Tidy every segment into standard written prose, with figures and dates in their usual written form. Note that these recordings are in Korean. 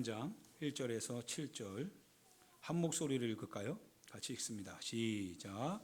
13장 1절에서 7절 한 목소리를 읽을까요? 같이 읽습니다. 시작.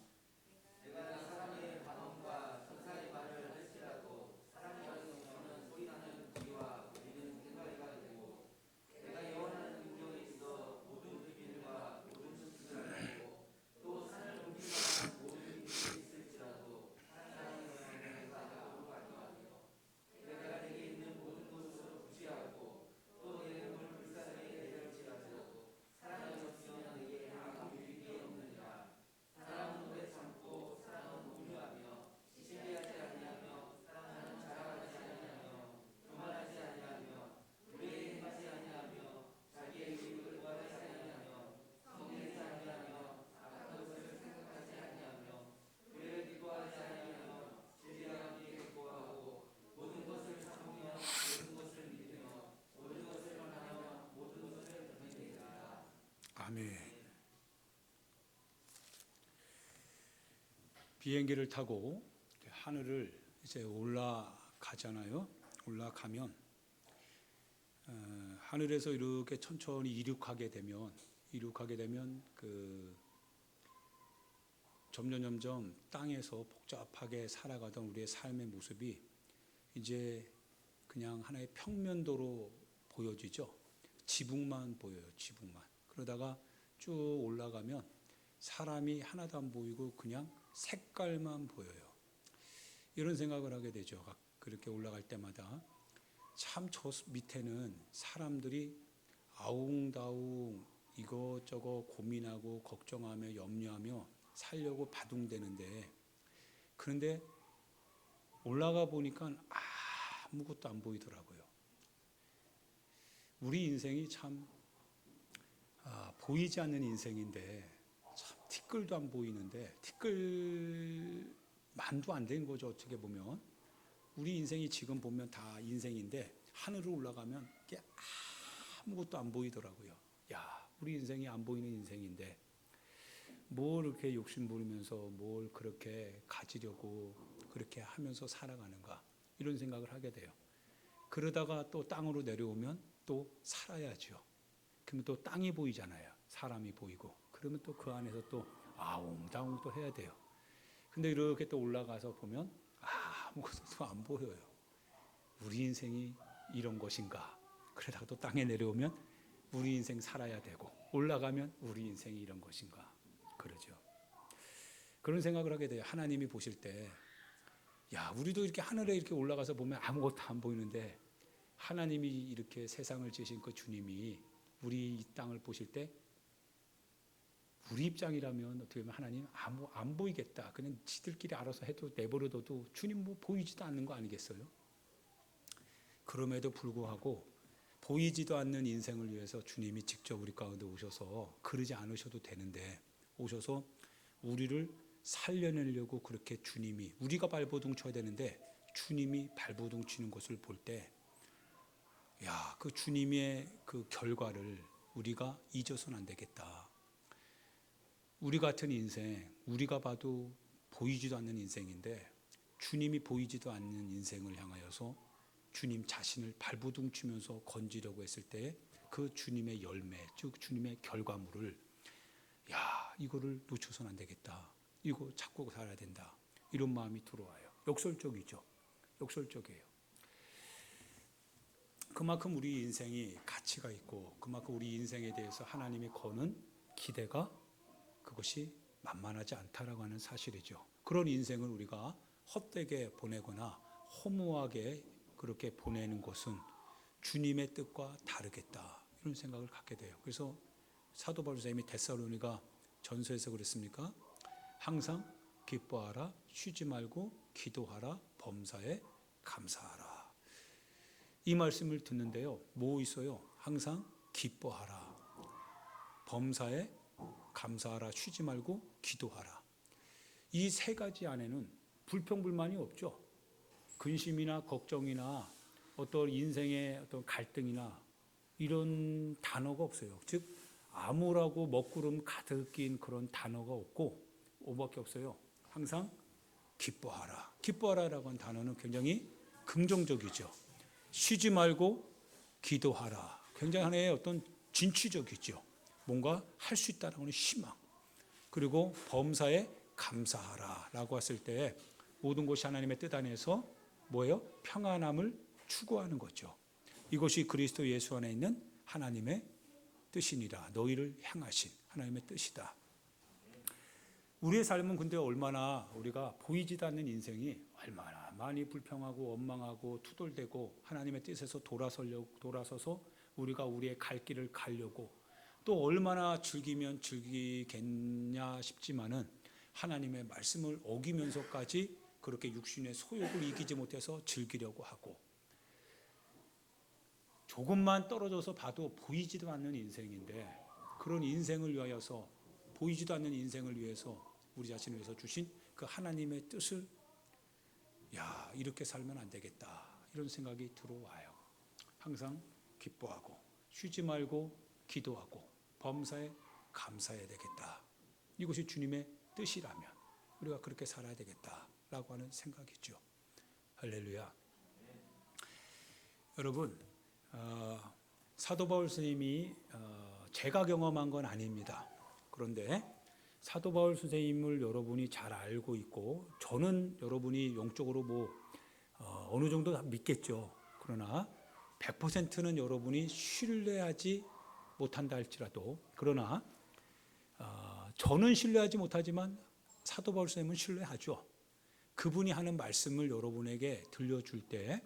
아멘. 비행기를 타고 하늘을 이제 올라가잖아요. 올라가면 하늘에서 이렇게 천천히 이륙하게 되면 점점 땅에서 복잡하게 살아가던 우리의 삶의 모습이 이제 그냥 하나의 평면도로 보여지죠. 지붕만 보여요. 지붕만. 그러다가 쭉 올라가면 사람이 하나도 안 보이고 그냥 색깔만 보여요. 이런 생각을 하게 되죠. 그렇게 올라갈 때마다 참 저 밑에는 사람들이 아웅다웅 이것저것 고민하고 걱정하며 염려하며 살려고 바둥대는데, 그런데 올라가 보니까 아무것도 안 보이더라고요. 우리 인생이 참 보이지 않는 인생인데, 참 티끌도 안 보이는데, 티끌만도 안 된 거죠. 어떻게 보면 우리 인생이 지금 보면 다 인생인데 하늘로 올라가면 아무것도 안 보이더라고요. 우리 인생이 안 보이는 인생인데 뭘 이렇게 욕심 부리면서 뭘 그렇게 가지려고 그렇게 하면서 살아가는가, 이런 생각을 하게 돼요. 그러다가 또 땅으로 내려오면 또 살아야죠. 그러면 또 땅이 보이잖아요. 사람이 보이고. 그러면 또 그 안에서 또 아웅다웅 또 해야 돼요. 근데 이렇게 또 올라가서 보면 아무것도 안 보여요. 우리 인생이 이런 것인가. 그러다가 또 땅에 내려오면 우리 인생 살아야 되고, 올라가면 우리 인생이 이런 것인가. 그러죠. 그런 생각을 하게 돼요. 하나님이 보실 때, 우리도 이렇게 하늘에 이렇게 올라가서 보면 아무것도 안 보이는데, 하나님이 이렇게 세상을 지으신 그 주님이 우리 이 땅을 보실 때, 우리 입장이라면 어떻게 보면 하나님 안 보이겠다. 그냥 지들끼리 알아서 해도 내버려둬도 주님 보이지도 않는 거 아니겠어요? 그럼에도 불구하고 보이지도 않는 인생을 위해서 주님이 직접 우리 가운데 오셔서, 그러지 않으셔도 되는데 오셔서 우리를 살려내려고 그렇게 주님이, 우리가 발버둥 쳐야 되는데 주님이 발버둥 치는 것을 볼 때, 그 주님의 그 결과를 우리가 잊어서는 안 되겠다. 우리 같은 인생, 우리가 봐도 보이지도 않는 인생인데 주님이 보이지도 않는 인생을 향하여서 주님 자신을 발버둥 치면서 건지려고 했을 때 그 주님의 열매, 즉 주님의 결과물을, 이거를 놓쳐서는 안 되겠다. 이거 찾고 살아야 된다. 이런 마음이 들어와요. 역설적이죠. 역설적이에요. 그만큼 우리 인생이 가치가 있고, 그만큼 우리 인생에 대해서 하나님이 거는 기대가, 그것이 만만하지 않다라고 하는 사실이죠. 그런 인생을 우리가 헛되게 보내거나 허무하게 그렇게 보내는 것은 주님의 뜻과 다르겠다, 이런 생각을 갖게 돼요. 그래서 사도 바울 선생님이 데살로니가 전서에서 그랬습니까? 항상 기뻐하라, 쉬지 말고 기도하라, 범사에 감사하라. 이 말씀을 듣는데요, 뭐 있어요? 항상 기뻐하라, 범사에 감사하라, 쉬지 말고 기도하라. 이 세 가지 안에는 불평불만이 없죠. 근심이나 걱정이나 어떤 인생의 어떤 갈등이나 이런 단어가 없어요. 즉 암울하고 먹구름 가득 낀 그런 단어가 없고, 뭐밖에 없어요. 항상 기뻐하라. 기뻐하라라고 하는 단어는 굉장히 긍정적이죠. 쉬지 말고 기도하라. 굉장히 하나의 어떤 진취적이죠. 뭔가 할 수 있다는 하는 희망. 그리고 범사에 감사하라라고 했을 때 모든 것이 하나님의 뜻 안에서 뭐예요? 평안함을 추구하는 거죠. 이것이 그리스도 예수 안에 있는 하나님의 뜻이니라. 너희를 향하신 하나님의 뜻이다. 우리의 삶은 근데 얼마나 우리가 보이지도 않는 인생이 얼마나 많이 불평하고 원망하고 투덜대고 하나님의 뜻에서 돌아서서 우리가 우리의 갈 길을 가려고 또 얼마나 즐기면 즐기겠냐 싶지만은 하나님의 말씀을 어기면서까지 그렇게 육신의 소욕을 이기지 못해서 즐기려고 하고 조금만 떨어져서 봐도 보이지도 않는 인생인데 그런 인생을 위하여서 보이지도 않는 인생을 위해서 우리 자신을 위해서 주신 그 하나님의 뜻을 이렇게 살면 안 되겠다 이런 생각이 들어와요. 항상 기뻐하고 쉬지 말고 기도하고 범사에 감사해야 되겠다. 이것이 주님의 뜻이라면 우리가 그렇게 살아야 되겠다라고 하는 생각이죠. 할렐루야. 여러분 사도 바울 스님이 제가 경험한 건 아닙니다. 그런데 사도 바울 선생님을 여러분이 잘 알고 있고 저는 여러분이 영적으로 어느 정도 다 믿겠죠. 그러나 100%는 여러분이 신뢰하지 못한다 할지라도 그러나 저는 신뢰하지 못하지만 사도 바울 선생님은 신뢰하죠. 그분이 하는 말씀을 여러분에게 들려줄 때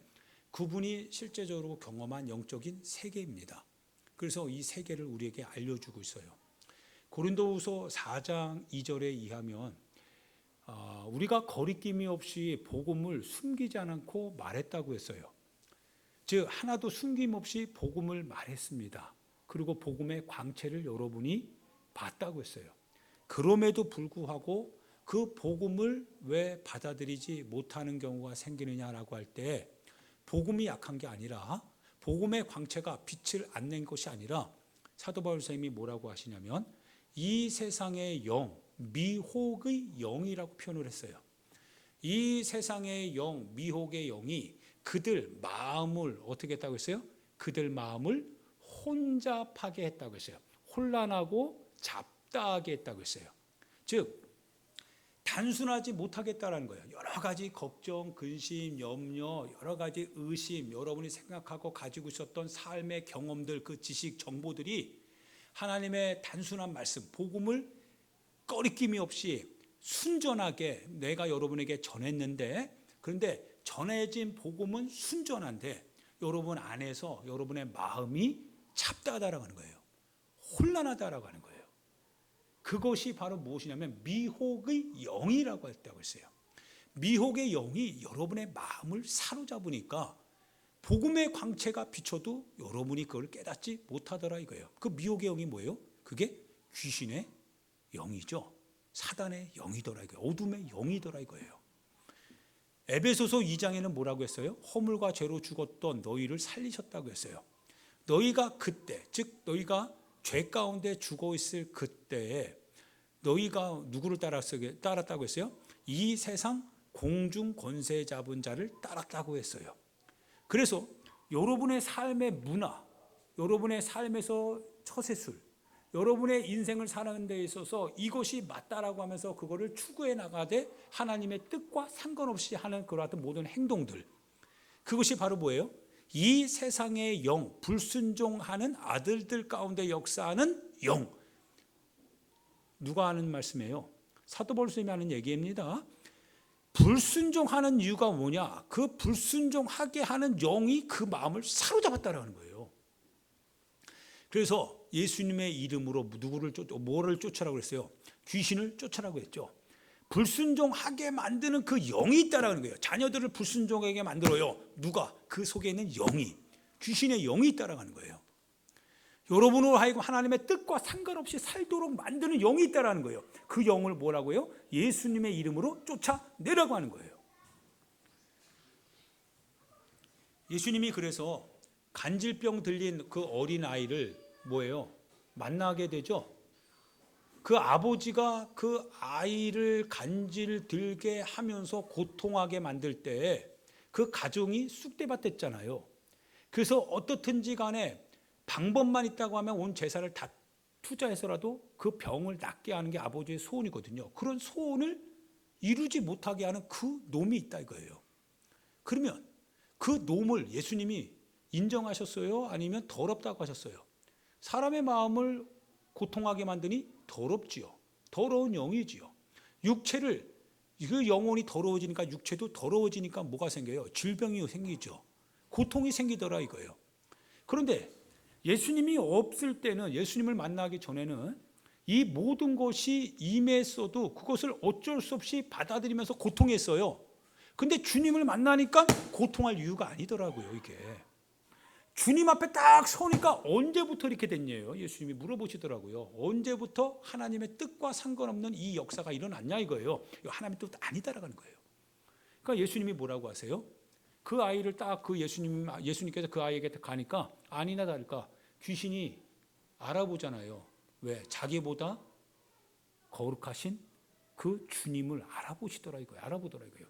그분이 실제적으로 경험한 영적인 세계입니다. 그래서 이 세계를 우리에게 알려주고 있어요. 고린도후서 4장 2절에 의하면 우리가 거리낌이 없이 복음을 숨기지 않고 말했다고 했어요. 즉 하나도 숨김없이 복음을 말했습니다. 그리고 복음의 광채를 여러분이 봤다고 했어요. 그럼에도 불구하고 그 복음을 왜 받아들이지 못하는 경우가 생기느냐라고 할 때 복음이 약한 게 아니라 복음의 광채가 빛을 안 낸 것이 아니라 사도 바울 선생님이 뭐라고 하시냐면 이 세상의 영, 미혹의 영이라고 표현을 했어요. 이 세상의 영, 미혹의 영이 그들 마음을 어떻게 했다고 했어요? 그들 마음을 혼잡하게 했다고 했어요. 혼란하고 잡다하게 했다고 했어요. 즉 단순하지 못하겠다라는 거예요. 여러 가지 걱정, 근심, 염려, 여러 가지 의심, 여러분이 생각하고 가지고 있었던 삶의 경험들, 그 지식, 정보들이 하나님의 단순한 말씀, 복음을 꺼리낌이 없이 순전하게 내가 여러분에게 전했는데 그런데 전해진 복음은 순전한데 여러분 안에서 여러분의 마음이 잡다하다라고 하는 거예요. 혼란하다라고 하는 거예요. 그것이 바로 무엇이냐면 미혹의 영이라고 했다고 했어요. 미혹의 영이 여러분의 마음을 사로잡으니까 복음의 광채가 비춰도 여러분이 그걸 깨닫지 못하더라 이거예요. 그 미혹의 영이 뭐예요? 그게 귀신의 영이죠. 사단의 영이더라 이거예요. 어둠의 영이더라 이거예요. 에베소서 2장에는 뭐라고 했어요? 허물과 죄로 죽었던 너희를 살리셨다고 했어요. 너희가 그때, 즉 너희가 죄 가운데 죽어 있을 그때에 너희가 누구를 따랐다고 했어요? 이 세상 공중 권세 잡은 자를 따랐다고 했어요. 그래서 여러분의 삶의 문화, 여러분의 삶에서 처세술, 여러분의 인생을 사는 데 있어서 이것이 맞다라고 하면서 그거를 추구해 나가되 하나님의 뜻과 상관없이 하는 그와 같은 모든 행동들, 그것이 바로 뭐예요? 이 세상의 영, 불순종하는 아들들 가운데 역사하는 영. 누가 하는 말씀이에요? 사도 바울 선생님이 하는 얘기입니다. 불순종하는 이유가 뭐냐? 그 불순종하게 하는 영이 그 마음을 사로잡았다라는 거예요. 그래서 예수님의 이름으로 뭐를 쫓으라고 했어요? 귀신을 쫓으라고 했죠. 불순종하게 만드는 그 영이 있다라는 거예요. 자녀들을 불순종하게 만들어요. 누가? 그 속에 있는 영이, 귀신의 영이 있다라는 거예요. 여러분으로 하여금 하나님의 뜻과 상관없이 살도록 만드는 영이 있다라는 거예요. 그 영을 뭐라고요? 예수님의 이름으로 쫓아내라고 하는 거예요. 예수님이 그래서 간질병 들린 그 어린 아이를 뭐예요? 만나게 되죠. 그 아버지가 그 아이를 간질 들게 하면서 고통하게 만들 때 그 가정이 쑥대밭 됐잖아요. 그래서 어떻든지 간에 방법만 있다고 하면 온 재산을 다 투자해서라도 그 병을 낫게 하는 게 아버지의 소원이거든요. 그런 소원을 이루지 못하게 하는 그 놈이 있다 이거예요. 그러면 그 놈을 예수님이 인정하셨어요? 아니면 더럽다고 하셨어요? 사람의 마음을 고통하게 만드니 더럽지요. 더러운 영이지요. 육체를, 그 영혼이 더러워지니까 육체도 더러워지니까 뭐가 생겨요? 질병이 생기죠. 고통이 생기더라 이거예요. 그런데 예수님이 없을 때는, 예수님을 만나기 전에는 이 모든 것이 임했어도 그것을 어쩔 수 없이 받아들이면서 고통했어요. 근데 주님을 만나니까 고통할 이유가 아니더라고요 이게. 주님 앞에 딱 서니까 언제부터 이렇게 됐냐요? 예수님이 물어보시더라고요. 언제부터 하나님의 뜻과 상관없는 이 역사가 일어났냐 이거예요. 이거 하나님의 뜻 아니다라는 거예요. 그러니까 예수님이 뭐라고 하세요? 그 아이를 딱 그 예수님께서 그 아이에게 가니까 아니나 다를까 귀신이 알아보잖아요. 왜? 자기보다 거룩하신 그 주님을 알아보시더라 이거예요. 알아보더라 이거예요.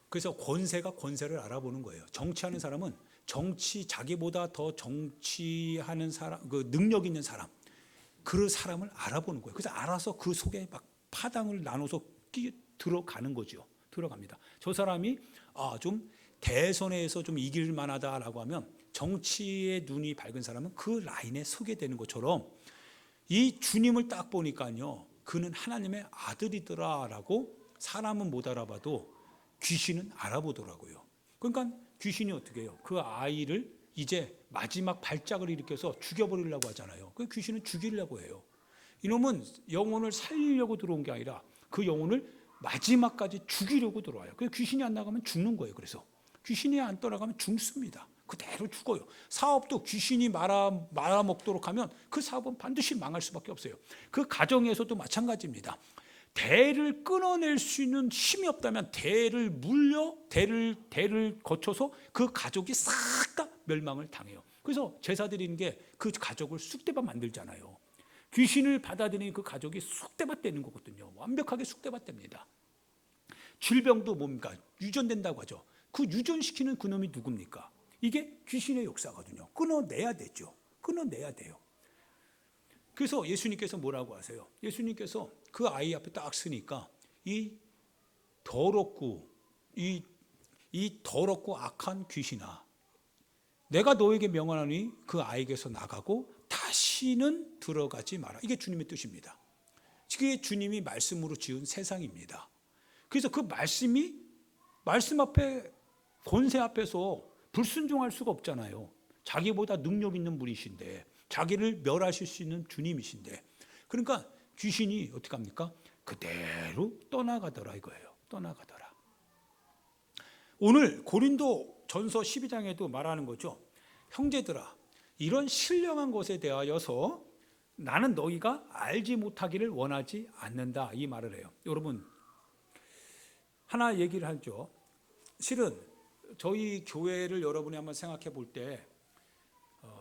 그래서 권세가 권세를 알아보는 거예요. 정치하는 사람은 자기보다 더 정치하는 사람, 그 능력 있는 사람, 그 사람을 알아보는 거예요. 그래서 알아서 그 속에 막 파당을 나눠서 들어가는 거죠. 들어갑니다. 저 사람이 좀 대선에서 좀 이길 만하다라고 하면 정치의 눈이 밝은 사람은 그 라인에 서게 되는 것처럼 이 주님을 딱 보니까요, 그는 하나님의 아들이더라라고 사람은 못 알아봐도 귀신은 알아보더라고요. 그러니까 귀신이 어떻게 해요? 그 아이를 이제 마지막 발작을 일으켜서 죽여버리려고 하잖아요. 그 귀신은 죽이려고 해요. 이놈은 영혼을 살리려고 들어온 게 아니라 그 영혼을 마지막까지 죽이려고 들어와요. 그 귀신이 안 나가면 죽는 거예요. 그래서 귀신이 안 떠나가면 죽습니다. 그대로 죽어요. 사업도 귀신이 말아먹도록 하면 그 사업은 반드시 망할 수밖에 없어요. 그 가정에서도 마찬가지입니다. 대를 끊어낼 수 있는 힘이 없다면 대를 거쳐서 그 가족이 싹 다 멸망을 당해요. 그래서 제사 드리는 게 그 가족을 쑥대밭 만들잖아요. 귀신을 받아들이는 그 가족이 쑥대밭 되는 거거든요. 완벽하게 쑥대밭 됩니다. 질병도 뭡니까? 유전된다고 하죠. 그 유전시키는 그놈이 누굽니까? 이게 귀신의 역사거든요. 끊어내야 되죠. 끊어내야 돼요. 그래서 예수님께서 뭐라고 하세요? 예수님께서 그 아이 앞에 딱 서니까 이 더럽고 악한 귀신아, 내가 너에게 명하노니 그 아이에게서 나가고 다시는 들어가지 마라. 이게 주님의 뜻입니다. 그게 주님이 말씀으로 지은 세상입니다. 그래서 그 말씀 앞에, 권세 앞에서 불순종할 수가 없잖아요. 자기보다 능력 있는 분이신데, 자기를 멸하실 수 있는 주님이신데, 그러니까 귀신이 어떻게 합니까? 그대로 떠나가더라 이거예요. 떠나가더라. 오늘 고린도 전서 12장에도 말하는 거죠. 형제들아, 이런 신령한 것에 대하여서 나는 너희가 알지 못하기를 원하지 않는다, 이 말을 해요. 여러분, 하나 얘기를 하죠. 실은 저희 교회를 여러분이 한번 생각해 볼 때,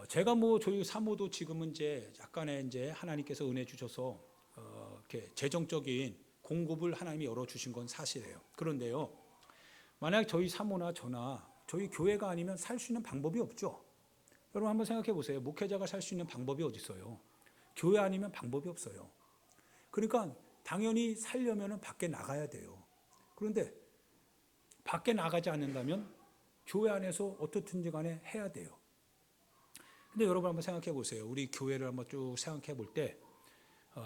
제가 저희 사모도 지금은 이제 약간의 이제 하나님께서 은혜 주셔서 이렇게 재정적인 공급을 하나님이 열어 주신 건 사실이에요. 그런데요, 만약 저희 사모나 저나 저희 교회가 아니면 살 수 있는 방법이 없죠. 여러분 한번 생각해 보세요. 목회자가 살 수 있는 방법이 어디 있어요? 교회 아니면 방법이 없어요. 그러니까 당연히 살려면 밖에 나가야 돼요. 그런데 밖에 나가지 않는다면 교회 안에서 어떻든지 간에 해야 돼요. 근데 여러분 한번 생각해 보세요. 우리 교회를 한번 쭉 생각해 볼 때,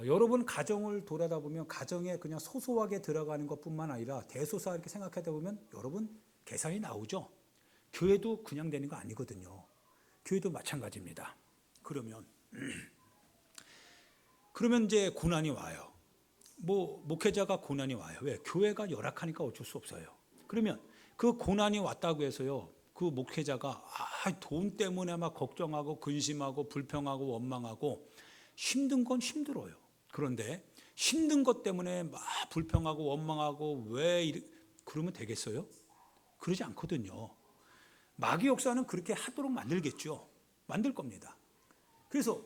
여러분 가정을 돌아다 보면 가정에 그냥 소소하게 들어가는 것뿐만 아니라 대소사 이렇게 생각하다 보면 여러분 계산이 나오죠. 교회도 그냥 되는 거 아니거든요. 교회도 마찬가지입니다. 그러면 이제 고난이 와요. 목회자가 고난이 와요. 왜? 교회가 열악하니까 어쩔 수 없어요. 그러면 그 고난이 왔다고 해서요, 그 목회자가 돈 때문에 막 걱정하고 근심하고 불평하고 원망하고 힘든 건 힘들어요. 그런데 힘든 것 때문에 막 불평하고 원망하고 그러면 되겠어요? 그러지 않거든요. 마귀 역사는 그렇게 하도록 만들겠죠. 만들 겁니다. 그래서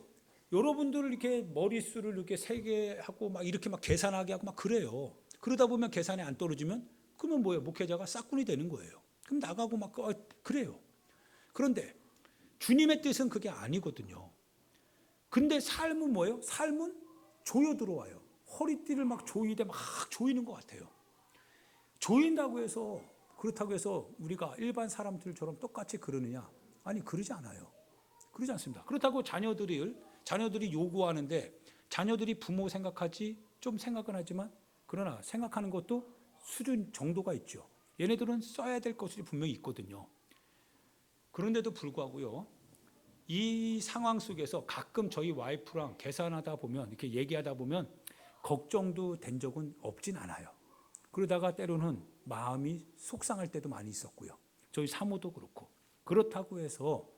여러분들을 이렇게 머릿수를 이렇게 세게 하고 막 이렇게 막 계산하게 하고 막 그래요. 그러다 보면 계산이 안 떨어지면 그러면 뭐예요? 목회자가 싹군이 되는 거예요. 그럼 나가고 막 그래요. 그런데 주님의 뜻은 그게 아니거든요. 근데 삶은 뭐예요? 삶은 조여 들어와요. 허리띠를 막 조이되 막 조이는 것 같아요. 조인다고 해서 그렇다고 해서 우리가 일반 사람들처럼 똑같이 그러느냐? 아니, 그러지 않아요. 그러지 않습니다. 그렇다고 자녀들이 요구하는데 자녀들이 부모 생각하지 좀 생각은 하지만 그러나 생각하는 것도 수준 정도가 있죠. 얘네들은 써야 될 것이 분명히 있거든요. 그런데도 불구하고요, 이 상황 속에서 가끔 저희 와이프랑 계산하다 보면 이렇게 얘기하다 보면 걱정도 된 적은 없진 않아요. 그러다가 때로는 마음이 속상할 때도 많이 있었고요. 저희 사모도 그렇고. 그렇다고 해서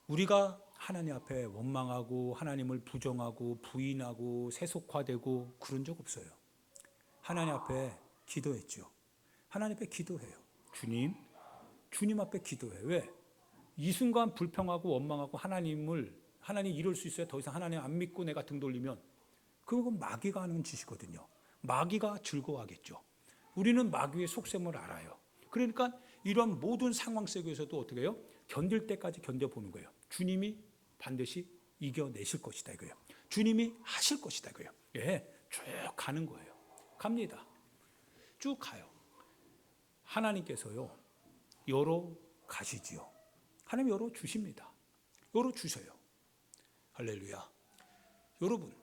우리가 하나님 앞에 원망하고 하나님을 부정하고 부인하고 세속화되고 그런 적 없어요. 하나님 앞에 기도했죠. 하나님 앞에 기도해요. 주님 앞에 기도해요. 왜? 이 순간 불평하고 원망하고 하나님 이룰 수 있어요? 더 이상 하나님 안 믿고 내가 등 돌리면 그건 마귀가 하는 짓이거든요. 마귀가 즐거워하겠죠. 우리는 마귀의 속셈을 알아요. 그러니까 이런 모든 상황 속에서도 어떻게 해요? 견딜 때까지 견뎌보는 거예요. 주님이 반드시 이겨내실 것이다 이거예요. 주님이 하실 것이다 이거예요. 예, 쭉 가는 거예요. 갑니다. 쭉 가요. 하나님께서요, 열어 가시지요. 하나님 열어 주십니다. 열어 주셔요. 할렐루야. 여러분,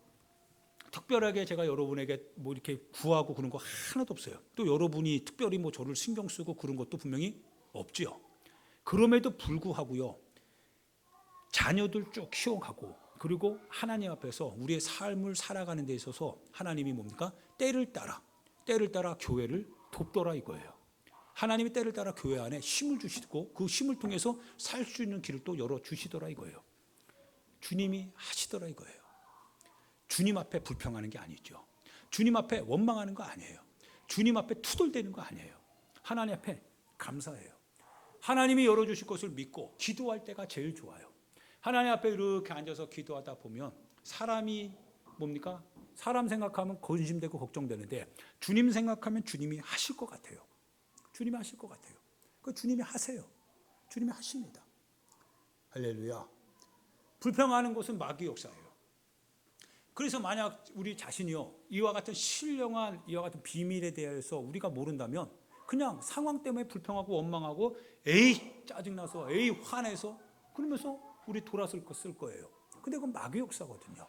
특별하게 제가 여러분에게 뭐 이렇게 구하고 그런 거 하나도 없어요. 또 여러분이 특별히 뭐 저를 신경 쓰고 그런 것도 분명히 없지요. 그럼에도 불구하고요, 자녀들 쭉 키워가고 그리고 하나님 앞에서 우리의 삶을 살아가는 데 있어서 하나님이 뭡니까? 때를 따라 교회를 돕더라 이거예요. 하나님이 때를 따라 교회 안에 힘을 주시고 그 힘을 통해서 살 수 있는 길을 또 열어주시더라 이거예요. 주님이 하시더라 이거예요. 주님 앞에 불평하는 게 아니죠. 주님 앞에 원망하는 거 아니에요. 주님 앞에 투덜대는 거 아니에요. 하나님 앞에 감사해요. 하나님이 열어주실 것을 믿고 기도할 때가 제일 좋아요. 하나님 앞에 이렇게 앉아서 기도하다 보면 사람이 뭡니까? 사람 생각하면 근심되고 걱정되는데 주님 생각하면 주님이 하실 것 같아요. 주님이 하실 것 같아요. 그 주님이 하세요. 주님이 하십니다. 할렐루야. 불평하는 것은 마귀 역사예요. 그래서 만약 우리 자신이요, 이와 같은 신령한 이와 같은 비밀에 대해서 우리가 모른다면 그냥 상황 때문에 불평하고 원망하고 에이 짜증나서 에이 화내서 그러면서 우리 돌아설 거 쓸 거예요. 근데 그건 마귀 역사거든요.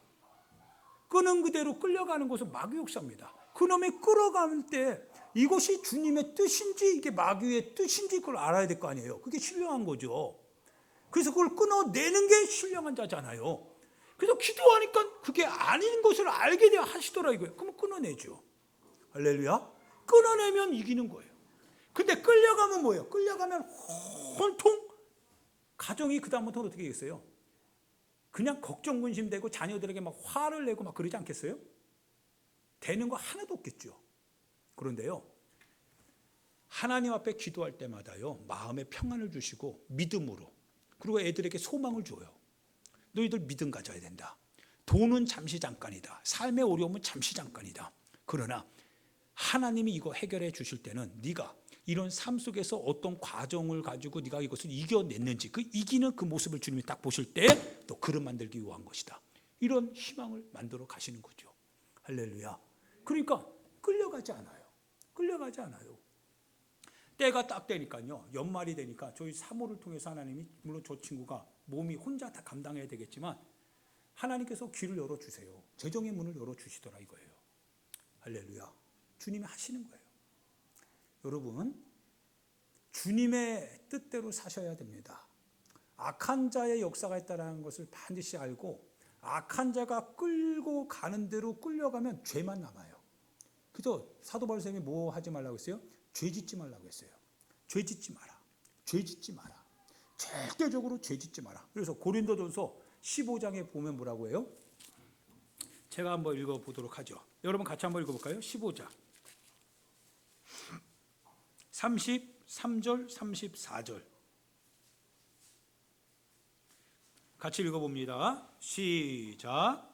끄는 그대로 끌려가는 것은 마귀 역사입니다. 그놈이 끌어갈 때 이것이 주님의 뜻인지 이게 마귀의 뜻인지 그걸 알아야 될 거 아니에요. 그게 신령한 거죠. 그래서 그걸 끊어내는 게 신령한 자잖아요. 그래서 기도하니까 그게 아닌 것을 알게 되어 하시더라 이거예요. 그러면 끊어내죠. 할렐루야. 끊어내면 이기는 거예요. 근데 끌려가면 뭐예요? 끌려가면 혼통 가정이 그다음부터 어떻게 되겠어요? 그냥 걱정 근심되고 자녀들에게 막 화를 내고 막 그러지 않겠어요? 되는 거 하나도 없겠죠. 그런데요, 하나님 앞에 기도할 때마다요, 마음에 평안을 주시고 믿음으로, 그리고 애들에게 소망을 줘요. 너희들 믿음 가져야 된다. 돈은 잠시 잠깐이다. 삶의 어려움은 잠시 잠깐이다. 그러나 하나님이 이거 해결해 주실 때는 네가 이런 삶 속에서 어떤 과정을 가지고 네가 이것을 이겨냈는지 그 이기는 그 모습을 주님이 딱 보실 때 또 그릇 만들기 위한 것이다. 이런 희망을 만들어 가시는 거죠. 할렐루야. 그러니까 끌려가지 않아요. 끌려가지 않아요. 때가 딱 되니까요. 연말이 되니까 저희 사모를 통해서 하나님이, 물론 저 친구가 몸이 혼자 다 감당해야 되겠지만 하나님께서 귀를 열어주세요. 재정의 문을 열어주시더라 이거예요. 할렐루야. 주님이 하시는 거예요. 여러분, 주님의 뜻대로 사셔야 됩니다. 악한 자의 역사가 있다는 것을 반드시 알고 악한 자가 끌고 가는 대로 끌려가면 죄만 남아요. 그래서 사도 바울 선생님이 뭐 하지 말라고 했어요? 죄 짓지 말라고 했어요. 죄 짓지 마라. 죄 짓지 마라. 절대적으로 죄 짓지 마라. 그래서 고린도전서 15장에 보면 뭐라고 해요? 제가 한번 읽어보도록 하죠. 여러분 같이 한번 읽어볼까요? 15장 33절 34절 같이 읽어봅니다. 시작.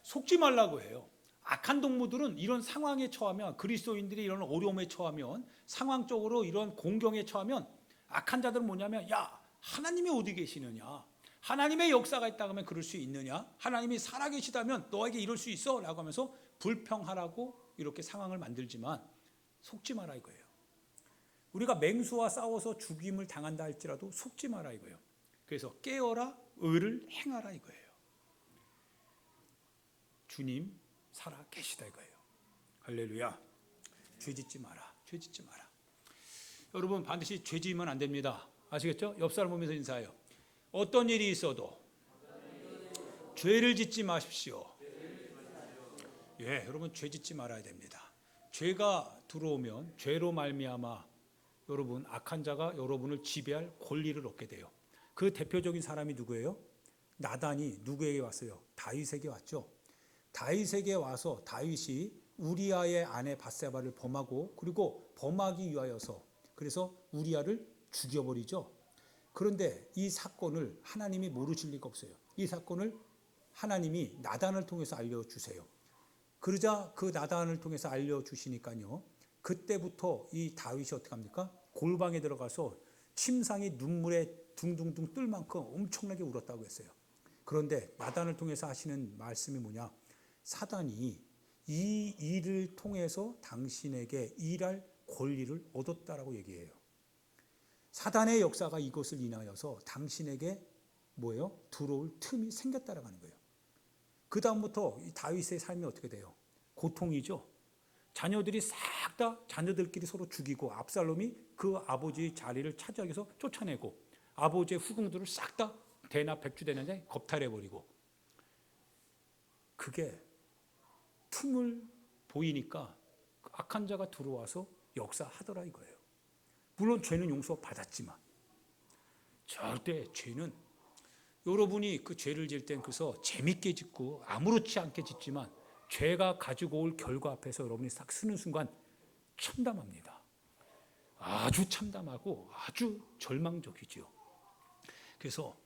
속지 말라고 해요. 악한 동무들은 이런 상황에 처하면, 그리스도인들이 이런 어려움에 처하면, 상황적으로 이런 공경에 처하면 악한 자들은 뭐냐면, 야, 하나님이 어디 계시느냐, 하나님의 역사가 있다고 하면 그럴 수 있느냐, 하나님이 살아계시다면 너에게 이럴 수 있어 라고 하면서 불평하라고 이렇게 상황을 만들지만 속지 마라 이거예요. 우리가 맹수와 싸워서 죽임을 당한다 할지라도 속지 마라 이거예요. 그래서 깨어라, 의를 행하라 이거예요. 주님 살아 계시다 이거예요. 할렐루야. 죄짓지 마라, 죄짓지 마라. 여러분 반드시 죄지으면 안 됩니다. 아시겠죠? 옆 사람 보면서 인사해요. 어떤 일이 있어도 죄를 짓지 마십시오. 예, 여러분 죄짓지 말아야 됩니다. 죄가 들어오면 죄로 말미암아 여러분 악한 자가 여러분을 지배할 권리를 얻게 돼요. 그 대표적인 사람이 누구예요? 나단이 누구에게 왔어요? 다윗에게 왔죠. 다윗에게 와서 다윗이 우리아의 아내 밧세바를 범하고, 그리고 범하기 위하여서 그래서 우리아를 죽여버리죠. 그런데 이 사건을 하나님이 모르실 리가 없어요. 이 사건을 하나님이 나단을 통해서 알려주세요. 그러자 그 나단을 통해서 알려주시니까요, 그때부터 이 다윗이 어떻게 합니까? 골방에 들어가서 침상이 눈물에 둥둥둥 뜰 만큼 엄청나게 울었다고 했어요. 그런데 나단을 통해서 하시는 말씀이 뭐냐? 사단이 이 일을 통해서 당신에게 일할 권리를 얻었다라고 얘기해요. 사단의 역사가 이것을 인하여서 당신에게 뭐예요? 들어올 틈이 생겼다라고 하는 거예요. 그 다음부터 이 다윗의 삶이 어떻게 돼요? 고통이죠. 자녀들이 싹 다 자녀들끼리 서로 죽이고, 압살롬이 그 아버지의 자리를 차지하기 위해서 쫓아내고, 아버지의 후궁들을 싹 다 대나 백주대낮에 겁탈해버리고, 그게 틈을 보이니까 악한 자가 들어와서 역사하더라 이거예요. 물론 죄는 용서받았지만 절대 죄는, 여러분이 그 죄를 질 땐 그래서 재밌게 짓고 아무렇지 않게 짓지만 죄가 가지고 올 결과 앞에서 여러분이 싹 쓰는 순간 참담합니다. 아주 참담하고 아주 절망적이죠. 그래서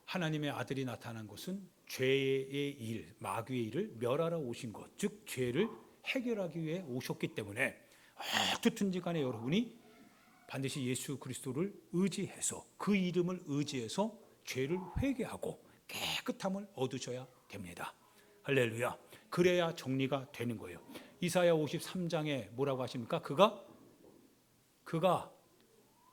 하나님의 아들이 나타난 것은 죄의 일, 마귀의 일을 멸하러 오신 것, 즉 죄를 해결하기 위해 오셨기 때문에 어떻든지 간에 여러분이 반드시 예수 그리스도를 의지해서, 그 이름을 의지해서 죄를 회개하고 깨끗함을 얻으셔야 됩니다. 할렐루야. 그래야 정리가 되는 거예요. 이사야 53장에 뭐라고 하십니까? 그가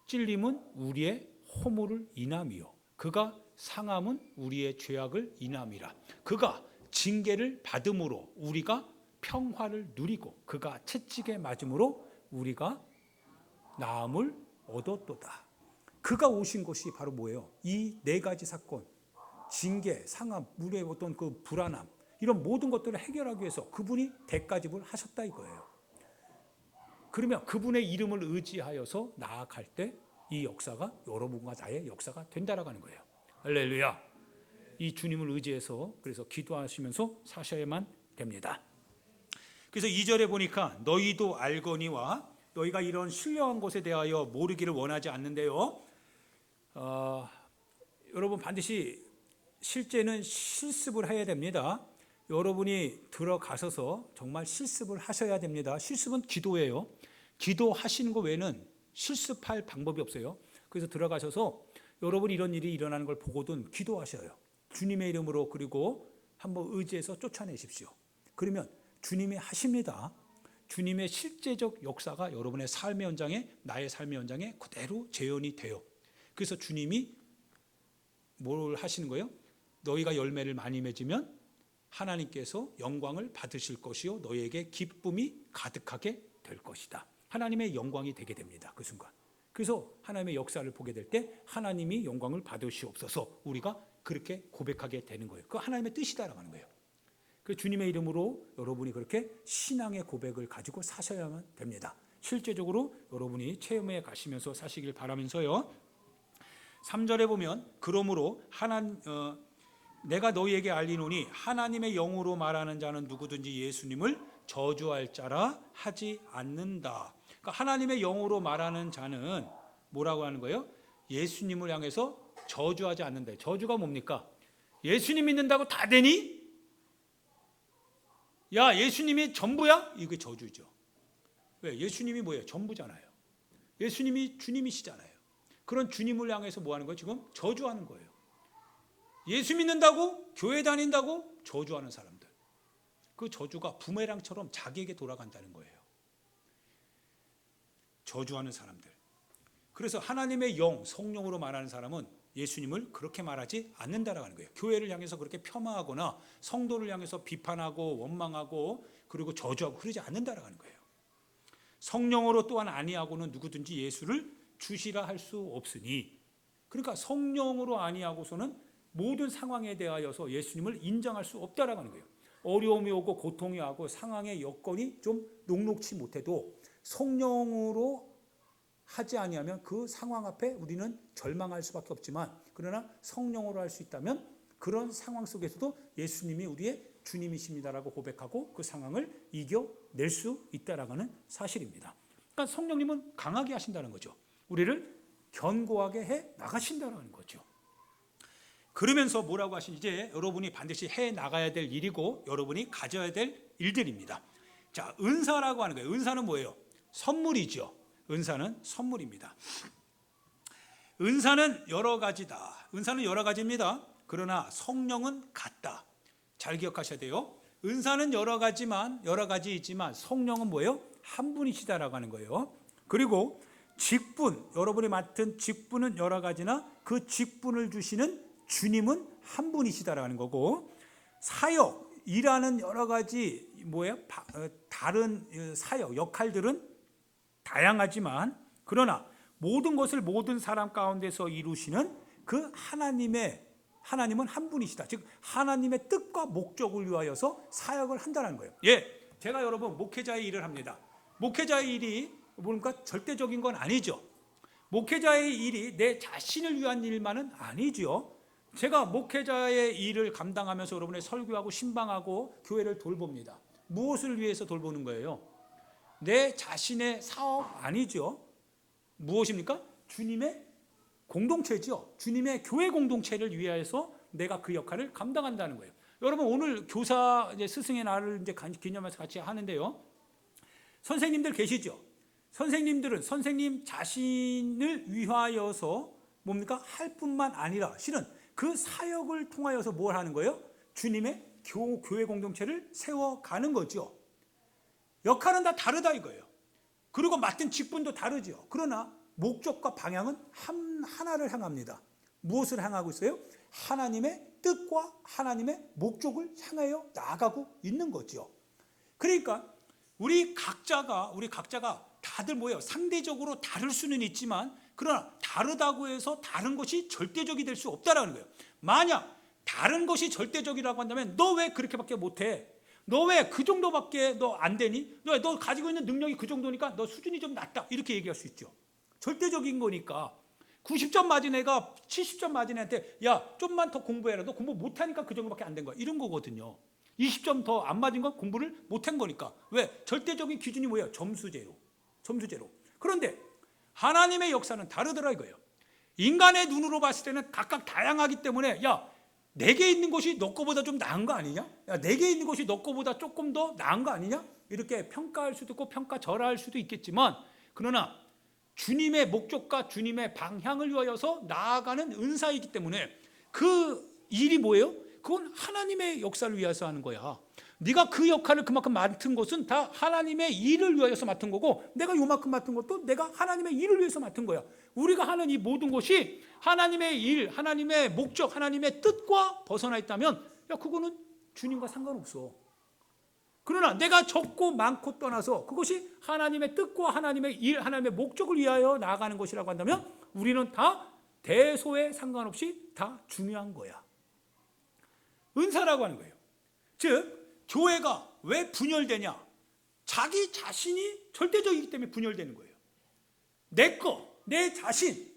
찔림은 우리의 허물을 인함이요, 그가 상함은 우리의 죄악을 인함이라. 그가 징계를 받음으로 우리가 평화를 누리고, 그가 채찍에 맞음으로 우리가 나음을 얻었도다. 그가 오신 것이 바로 뭐예요? 이 네 가지 사건, 징계, 상함, 우리의 어떤 그 불안함, 이런 모든 것들을 해결하기 위해서 그분이 대가집을 하셨다 이거예요. 그러면 그분의 이름을 의지하여서 나아갈 때 이 역사가 여러분과 나의 역사가 된다라고 하는 거예요. 할렐루야. 이 주님을 의지해서 그래서 기도하시면서 사셔야만 됩니다. 그래서 2절에 보니까 너희도 알거니와 너희가 이런 신령한 것에 대하여 모르기를 원하지 않는데요. 여러분 반드시 실제는 실습을 해야 됩니다. 여러분이 들어가셔서 정말 실습을 하셔야 됩니다. 실습은 기도예요. 기도하시는 것 외에는 실습할 방법이 없어요. 그래서 들어가셔서 여러분이 이런 일이 일어나는 걸 보고든 기도하셔요. 주님의 이름으로, 그리고 한번 의지해서 쫓아내십시오. 그러면 주님이 하십니다. 주님의 실제적 역사가 여러분의 삶의 현장에, 나의 삶의 현장에 그대로 재현이 돼요. 그래서 주님이 뭘 하시는 거예요? 너희가 열매를 많이 맺으면 하나님께서 영광을 받으실 것이요 너희에게 기쁨이 가득하게 될 것이다. 하나님의 영광이 되게 됩니다. 그 순간. 그래서 하나님의 역사를 보게 될 때 하나님이 영광을 받으시옵소서, 우리가 그렇게 고백하게 되는 거예요. 그 하나님의 뜻이다라고 하는 거예요. 그 주님의 이름으로 여러분이 그렇게 신앙의 고백을 가지고 사셔야만 됩니다. 실제적으로 여러분이 체험해 가시면서 사시길 바라면서요. 3절에 보면 그러므로 내가 너희에게 알리노니 하나님의 영으로 말하는 자는 누구든지 예수님을 저주할 자라 하지 않는다. 그러니까 하나님의 영으로 말하는 자는 뭐라고 하는 거예요? 예수님을 향해서 저주하지 않는다. 저주가 뭡니까? 예수님 믿는다고 다 되니? 야, 예수님이 전부야? 이게 저주죠. 왜? 예수님이 뭐예요? 전부잖아요. 예수님이 주님이시잖아요. 그런 주님을 향해서 뭐 하는 거예요? 지금 저주하는 거예요. 예수 믿는다고? 교회 다닌다고? 저주하는 사람들. 그 저주가 부메랑처럼 자기에게 돌아간다는 거예요. 저주하는 사람들. 그래서 하나님의 영, 성령으로 말하는 사람은 예수님을 그렇게 말하지 않는다라는 거예요. 교회를 향해서 그렇게 폄하하거나 성도를 향해서 비판하고 원망하고 그리고 저주하고 그러지 않는다라는 거예요. 성령으로 또한 아니하고는 누구든지 예수를 주시라 할 수 없으니, 그러니까 성령으로 아니하고서는 모든 상황에 대하여서 예수님을 인정할 수 없다라는 거예요. 어려움이 오고 고통이 오고 상황의 여건이 좀 녹록치 못해도 성령으로 하지 아니하면 그 상황 앞에 우리는 절망할 수밖에 없지만, 그러나 성령으로 할 수 있다면 그런 상황 속에서도 예수님이 우리의 주님이십니다라고 고백하고 그 상황을 이겨낼 수 있다라는 사실입니다. 그러니까 성령님은 강하게 하신다는 거죠. 우리를 견고하게 해 나가신다는 거죠. 그러면서 뭐라고 하시니, 이제 여러분이 반드시 해 나가야 될 일이고 여러분이 가져야 될 일들입니다. 자, 은사라고 하는 거예요. 은사는 뭐예요? 선물이죠. 은사는 선물입니다. 은사는 여러 가지다. 은사는 여러 가지입니다. 그러나 성령은 같다. 잘 기억하셔야 돼요. 은사는 여러 가지이지만 성령은 뭐예요? 한 분이시다라고 하는 거예요. 그리고 직분, 여러분이 맡은 직분은 여러 가지나 그 직분을 주시는 주님은 한 분이시다라는 거고, 사역, 일하는 여러 가지 다른 사역, 역할들은 다양하지만 그러나 모든 것을 모든 사람 가운데서 이루시는 그 하나님은 한 분이시다. 즉 하나님의 뜻과 목적을 위하여서 사역을 한다는 거예요. 예, 제가 여러분 목회자의 일을 합니다. 목회자의 일이 뭔가 절대적인 건 아니죠. 목회자의 일이 내 자신을 위한 일만은 아니죠. 제가 목회자의 일을 감당하면서 여러분의 설교하고 신방하고 교회를 돌봅니다. 무엇을 위해서 돌보는 거예요? 내 자신의 사업 아니죠. 무엇입니까? 주님의 공동체죠. 주님의 교회 공동체를 위해서 내가 그 역할을 감당한다는 거예요. 여러분 오늘 교사 스승의 날을 이제 기념해서 같이 하는데요. 선생님들 계시죠? 선생님들은 선생님 자신을 위하여서 뭡니까? 할 뿐만 아니라 실은 그 사역을 통하여서 뭘 하는 거예요? 주님의 교회 공동체를 세워가는 거죠. 역할은 다 다르다 이거예요. 그리고 맡은 직분도 다르죠. 그러나 목적과 방향은 하나를 향합니다. 무엇을 향하고 있어요? 하나님의 뜻과 하나님의 목적을 향하여 나아가고 있는 거죠. 그러니까 우리 각자가 다들 뭐예요? 상대적으로 다를 수는 있지만 그러나 다르다고 해서 다른 것이 절대적이 될 수 없다라는 거예요. 만약 다른 것이 절대적이라고 한다면 너 왜 그렇게밖에 못해? 너 왜 그 정도밖에 너 안 되니? 너 가지고 있는 능력이 그 정도니까 너 수준이 좀 낮다 이렇게 얘기할 수 있죠. 절대적인 거니까 90점 맞은 애가 70점 맞은 애한테 야 좀만 더 공부해라. 너 공부 못하니까 그 정도밖에 안 된 거야. 이런 거거든요. 20점 더 안 맞은 건 공부를 못한 거니까. 왜? 절대적인 기준이 뭐예요? 점수제로. 그런데 하나님의 역사는 다르더라 이거예요. 인간의 눈으로 봤을 때는 각각 다양하기 때문에 야 내게 있는 것이 너 거보다 좀 나은 거 아니냐? 야 내게 있는 것이 너 거보다 조금 더 나은 거 아니냐? 이렇게 평가할 수도 있고 평가절하할 수도 있겠지만 그러나 주님의 목적과 주님의 방향을 위하여서 나아가는 은사이기 때문에 그 일이 뭐예요? 그건 하나님의 역사를 위해서 하는 거야. 네가 그 역할을 그만큼 맡은 것은 다 하나님의 일을 위하여서 맡은 거고 내가 요만큼 맡은 것도 내가 하나님의 일을 위해서 맡은 거야. 우리가 하는 이 모든 것이 하나님의 일, 하나님의 목적, 하나님의 뜻과 벗어나 있다면 야 그거는 주님과 상관없어. 그러나 내가 적고 많고 떠나서 그것이 하나님의 뜻과 하나님의 일, 하나님의 목적을 위하여 나아가는 것이라고 한다면 우리는 다 대소에 상관없이 다 중요한 거야. 은사라고 하는 거예요. 즉 교회가 왜 분열되냐? 자기 자신이 절대적이기 때문에 분열되는 거예요. 내 자신,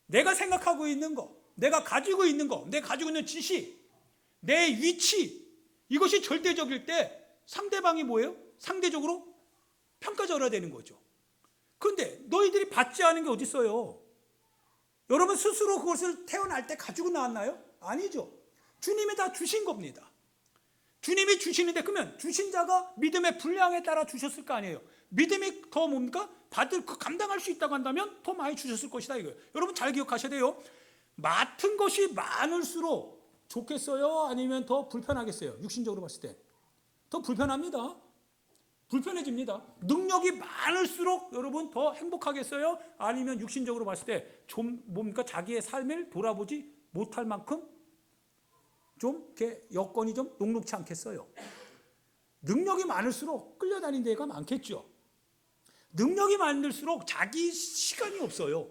내가 생각하고 있는 거, 내가 가지고 있는 거, 내가 가지고 있는 지식, 내 위치 이것이 절대적일 때 상대방이 뭐예요? 상대적으로 평가절하되는 거죠. 그런데 너희들이 받지 않은 게 어디 있어요? 여러분 스스로 그것을 태어날 때 가지고 나왔나요? 아니죠. 주님이 다 주신 겁니다. 주님이 주시는데 그러면 주신 자가 믿음의 분량에 따라 주셨을 거 아니에요. 믿음이 더 뭡니까? 받을 그 감당할 수 있다고 한다면 더 많이 주셨을 것이다 이거예요. 여러분 잘 기억하셔야 돼요. 맡은 것이 많을수록 좋겠어요? 아니면 더 불편하겠어요? 육신적으로 봤을 때 더 불편합니다. 불편해집니다. 능력이 많을수록 여러분 더 행복하겠어요? 아니면 육신적으로 봤을 때 좀 뭡니까? 자기의 삶을 돌아보지 못할 만큼 좀 이렇게 여건이 좀 녹록치 않겠어요? 능력이 많을수록 끌려다니는 데가 많겠죠. 능력이 많을수록 자기 시간이 없어요.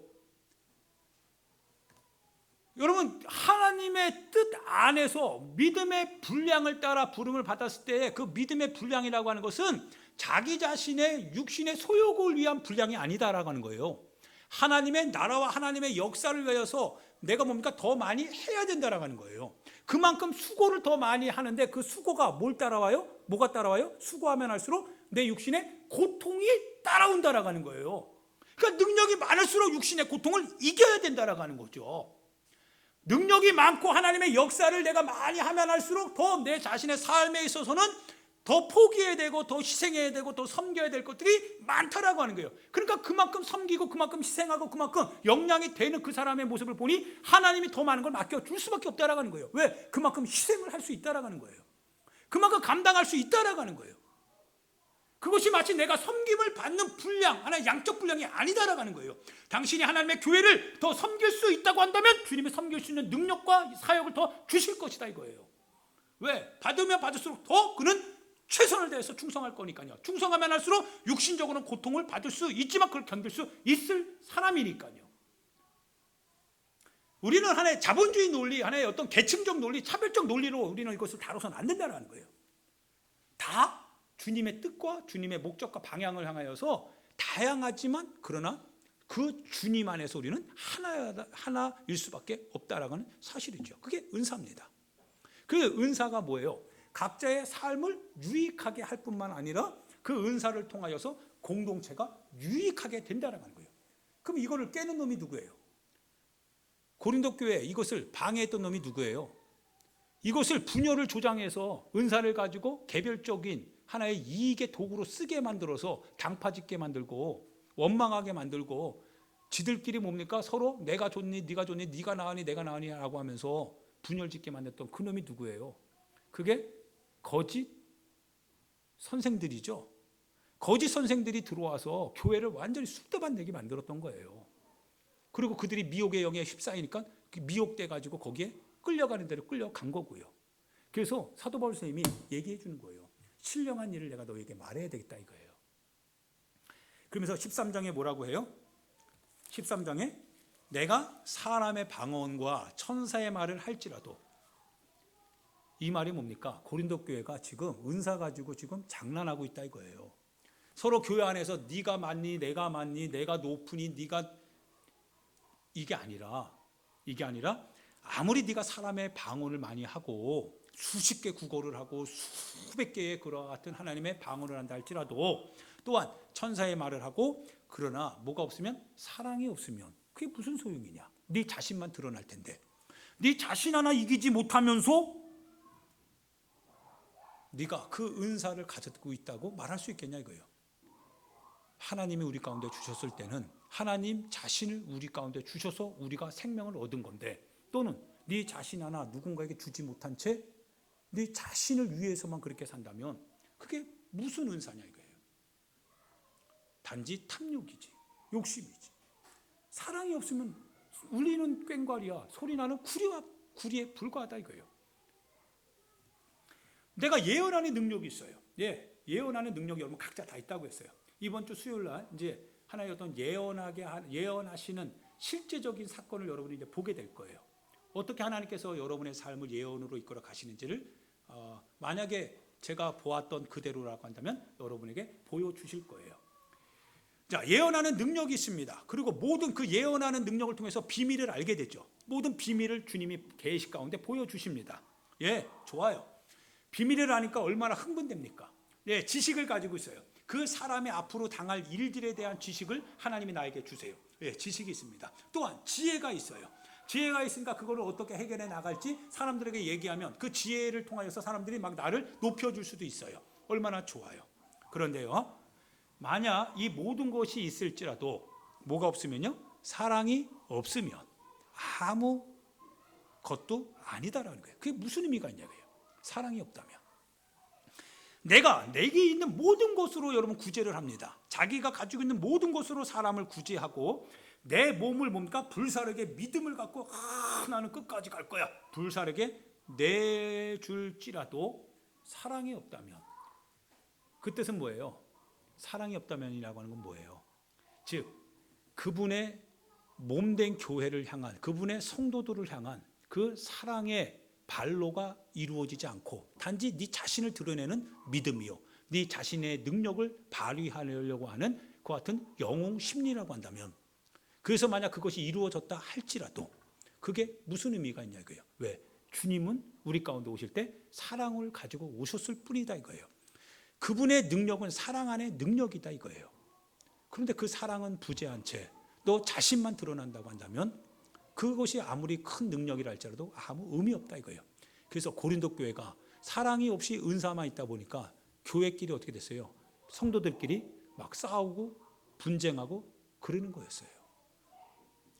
여러분 하나님의 뜻 안에서 믿음의 분량을 따라 부름을 받았을 때 그 믿음의 분량이라고 하는 것은 자기 자신의 육신의 소욕을 위한 분량이 아니다라고 하는 거예요. 하나님의 나라와 하나님의 역사를 위해서 내가 뭡니까? 더 많이 해야 된다라고 하는 거예요. 그만큼 수고를 더 많이 하는데 그 수고가 뭘 따라와요? 뭐가 따라와요? 수고하면 할수록 내 육신의 고통이 따라온다라고 하는 거예요. 그러니까 능력이 많을수록 육신의 고통을 이겨야 된다라고 하는 거죠. 능력이 많고 하나님의 역사를 내가 많이 하면 할수록 더 내 자신의 삶에 있어서는 더 포기해야 되고 더 희생해야 되고 더 섬겨야 될 것들이 많다라고 하는 거예요. 그러니까 그만큼 섬기고 그만큼 희생하고 그만큼 역량이 되는 그 사람의 모습을 보니 하나님이 더 많은 걸 맡겨줄 수밖에 없다라고 하는 거예요. 왜? 그만큼 희생을 할 수 있다라고 하는 거예요. 그만큼 감당할 수 있다라고 하는 거예요. 그것이 마치 내가 섬김을 받는 분량, 하나의 양적 분량이 아니다라고 하는 거예요. 당신이 하나님의 교회를 더 섬길 수 있다고 한다면 주님이 섬길 수 있는 능력과 사역을 더 주실 것이다 이거예요. 왜? 받으면 받을수록 더 그는 최선을 다해서 충성할 거니까요. 충성하면 할수록 육신적으로는 고통을 받을 수 있지만 그걸 견딜 수 있을 사람이니까요. 우리는 하나의 자본주의 논리, 하나의 어떤 계층적 논리, 차별적 논리로 우리는 이것을 다뤄서는 안 된다는 거예요. 다 주님의 뜻과 주님의 목적과 방향을 향하여서 다양하지만 그러나 그 주님 안에서 우리는 하나일 수밖에 없다라는 사실이죠. 그게 은사입니다. 그 은사가 뭐예요? 각자의 삶을 유익하게 할 뿐만 아니라 그 은사를 통하여서 공동체가 유익하게 된다는 거예요. 그럼 이거를 깨는 놈이 누구예요? 고린도 교회 이것을 방해했던 놈이 누구예요? 이것을 분열을 조장해서 은사를 가지고 개별적인 하나의 이익의 도구로 쓰게 만들어서 당파짓게 만들고 원망하게 만들고 지들끼리 뭡니까? 서로 내가 좋니 네가 좋니 네가 나으니 내가 나으니 라고 하면서 분열짓게 만들었던 그놈이 누구예요? 그게 거짓 선생들이죠. 거짓 선생들이 들어와서 교회를 완전히 쑥대밭내게 만들었던 거예요. 그리고 그들이 미혹의 영에 휩싸이니까 미혹돼 가지고 거기에 끌려가는 대로 끌려간 거고요. 그래서 사도 바울 선생님이 얘기해 주는 거예요. 신령한 일을 내가 너에게 말해야 되겠다 이거예요. 그러면서 13장에 뭐라고 해요? 13장에 내가 사람의 방언과 천사의 말을 할지라도, 이 말이 뭡니까? 고린도 교회가 지금 은사 가지고 지금 장난하고 있다 이거예요. 서로 교회 안에서 네가 맞니 내가 맞니 내가 높으니 네가 이게 아니라 아무리 네가 사람의 방언을 많이 하고 수십 개 국어를 하고 수백 개의 그와 같은 하나님의 방언을 한다 할지라도 또한 천사의 말을 하고 그러나 뭐가 없으면 사랑이 없으면 그게 무슨 소용이냐? 네 자신만 드러날 텐데 네 자신 하나 이기지 못하면서 네가 그 은사를 가지고 있다고 말할 수 있겠냐 이거예요. 하나님이 우리 가운데 주셨을 때는 하나님 자신을 우리 가운데 주셔서 우리가 생명을 얻은 건데, 또는 네 자신 하나 누군가에게 주지 못한 채 네 자신을 위해서만 그렇게 산다면 그게 무슨 은사냐 이거예요. 단지 탐욕이지, 욕심이지. 사랑이 없으면 울리는 꽹과리야, 소리나는 구리에 불과하다 이거예요. 내가 예언하는 능력이 있어요. 예언하는 능력이 여러분 각자 다 있다고 했어요. 이번 주 수요일 날 이제 하나의 어떤 예언하시는 실제적인 사건을 여러분이 이제 보게 될 거예요. 어떻게 하나님께서 여러분의 삶을 예언으로 이끌어 가시는지를 만약에 제가 보았던 그대로라고 한다면 여러분에게 보여주실 거예요. 자, 예언하는 능력이 있습니다. 그리고 모든 그 예언하는 능력을 통해서 비밀을 알게 되죠. 모든 비밀을 주님이 계시 가운데 보여주십니다. 좋아요. 비밀을 아니까 얼마나 흥분됩니까? 지식을 가지고 있어요. 그 사람의 앞으로 당할 일들에 대한 지식을 하나님이 나에게 주세요. 지식이 있습니다. 또한 지혜가 있어요. 지혜가 있으니까 그거를 어떻게 해결해 나갈지 사람들에게 얘기하면 그 지혜를 통하여서 사람들이 막 나를 높여줄 수도 있어요. 얼마나 좋아요. 그런데요, 만약 이 모든 것이 있을지라도 뭐가 없으면요, 사랑이 없으면 아무 것도 아니다라는 거예요. 그게 무슨 의미가 있냐고요. 사랑이 없다면. 내가 내게 있는 모든 것으로 여러분 구제를 합니다. 자기가 가지고 있는 모든 것으로 사람을 구제하고 내 몸을 뭡니까? 불사르게 믿음을 갖고 나는 끝까지 갈 거야. 불사르게 내줄지라도 사랑이 없다면, 그 뜻은 뭐예요? 사랑이 없다면이라고 하는 건 뭐예요? 즉 그분의 몸된 교회를 향한, 그분의 성도들을 향한 그 사랑의 발로가 이루어지지 않고 단지 네 자신을 드러내는 믿음이요, 네 자신의 능력을 발휘하려고 하는 그 같은 영웅 심리라고 한다면, 그래서 만약 그것이 이루어졌다 할지라도 그게 무슨 의미가 있냐 이거예요. 왜? 주님은 우리 가운데 오실 때 사랑을 가지고 오셨을 뿐이다 이거예요. 그분의 능력은 사랑 안의 능력이다 이거예요. 그런데 그 사랑은 부재한 채 너 자신만 드러난다고 한다면 그것이 아무리 큰 능력이라 할지라도 아무 의미 없다 이거예요. 그래서 고린도 교회가 사랑이 없이 은사만 있다 보니까 교회끼리 어떻게 됐어요? 성도들끼리 막 싸우고 분쟁하고 그러는 거였어요.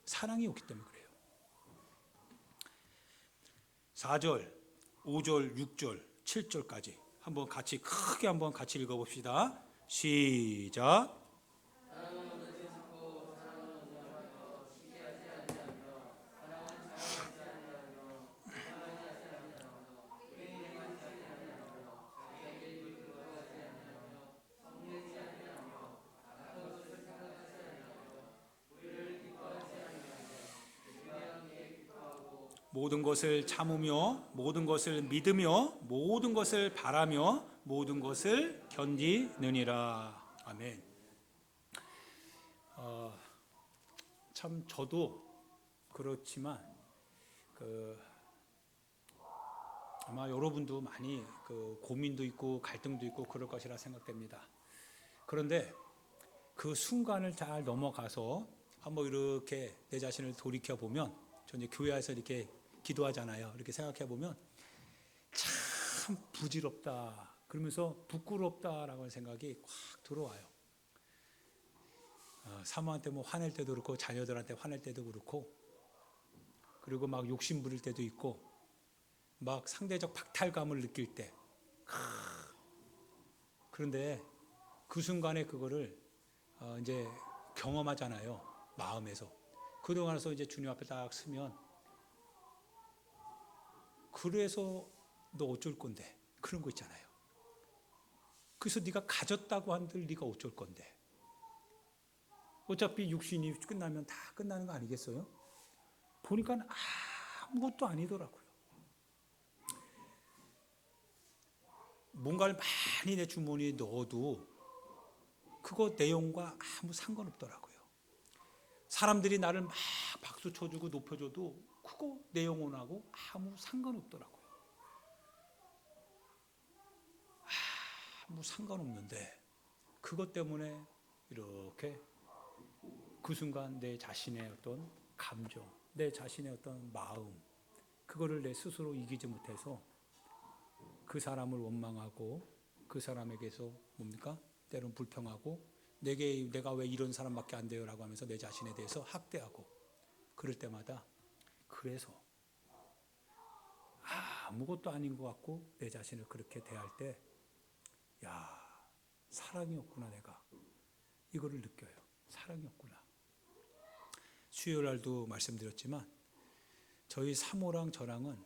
사랑이 없기 때문에 그래요. 4절, 5절, 6절, 7절까지 한번 같이 크게 한번 같이 읽어봅시다. 시작. 모든 것을 참으며 모든 것을 믿으며 모든 것을 바라며 모든 것을 견디느니라. 아멘. 참 저도 그렇지만 아마 여러분도 많이 고민도 있고 갈등도 있고 그럴 것이라 생각됩니다. 그런데 그 순간을 잘 넘어가서 한번 이렇게 내 자신을 돌이켜 보면, 저 이제 교회에서 이렇게 기도하잖아요. 이렇게 생각해 보면 참 부질없다, 그러면서 부끄럽다라고 하는 생각이 확 들어와요. 사모한테 뭐 화낼 때도 그렇고 자녀들한테 화낼 때도 그렇고, 그리고 막 욕심 부릴 때도 있고, 막 상대적 박탈감을 느낄 때. 그런데 그 순간에 그거를 이제 경험하잖아요. 마음에서. 그동안에서 이제 주님 앞에 딱 서면, 그래서 너 어쩔 건데, 그런 거 있잖아요. 그래서 네가 가졌다고 한들 네가 어쩔 건데, 어차피 육신이 끝나면 다 끝나는 거 아니겠어요? 보니까 아무것도 아니더라고요. 뭔가를 많이 내 주머니에 넣어도 그거 내용과 아무 상관없더라고요. 사람들이 나를 막 박수 쳐주고 높여줘도 그거 내용하고 아무 상관없더라고요. 아무 상관없는데 그것 때문에 이렇게 그 순간 내 자신의 어떤 감정, 내 자신의 어떤 마음, 그거를 내 스스로 이기지 못해서 그 사람을 원망하고 그 사람에게서 뭡니까? 때로는 불평하고 내가 왜 이런 사람밖에 안 돼요라고 하면서 내 자신에 대해서 학대하고, 그럴 때마다 그래서 아무것도 아닌 것 같고 내 자신을 그렇게 대할 때, 야, 사랑이 없구나, 내가 이거를 느껴요. 사랑이 없구나. 수요일 날도 말씀드렸지만 저희 사모랑 저랑은,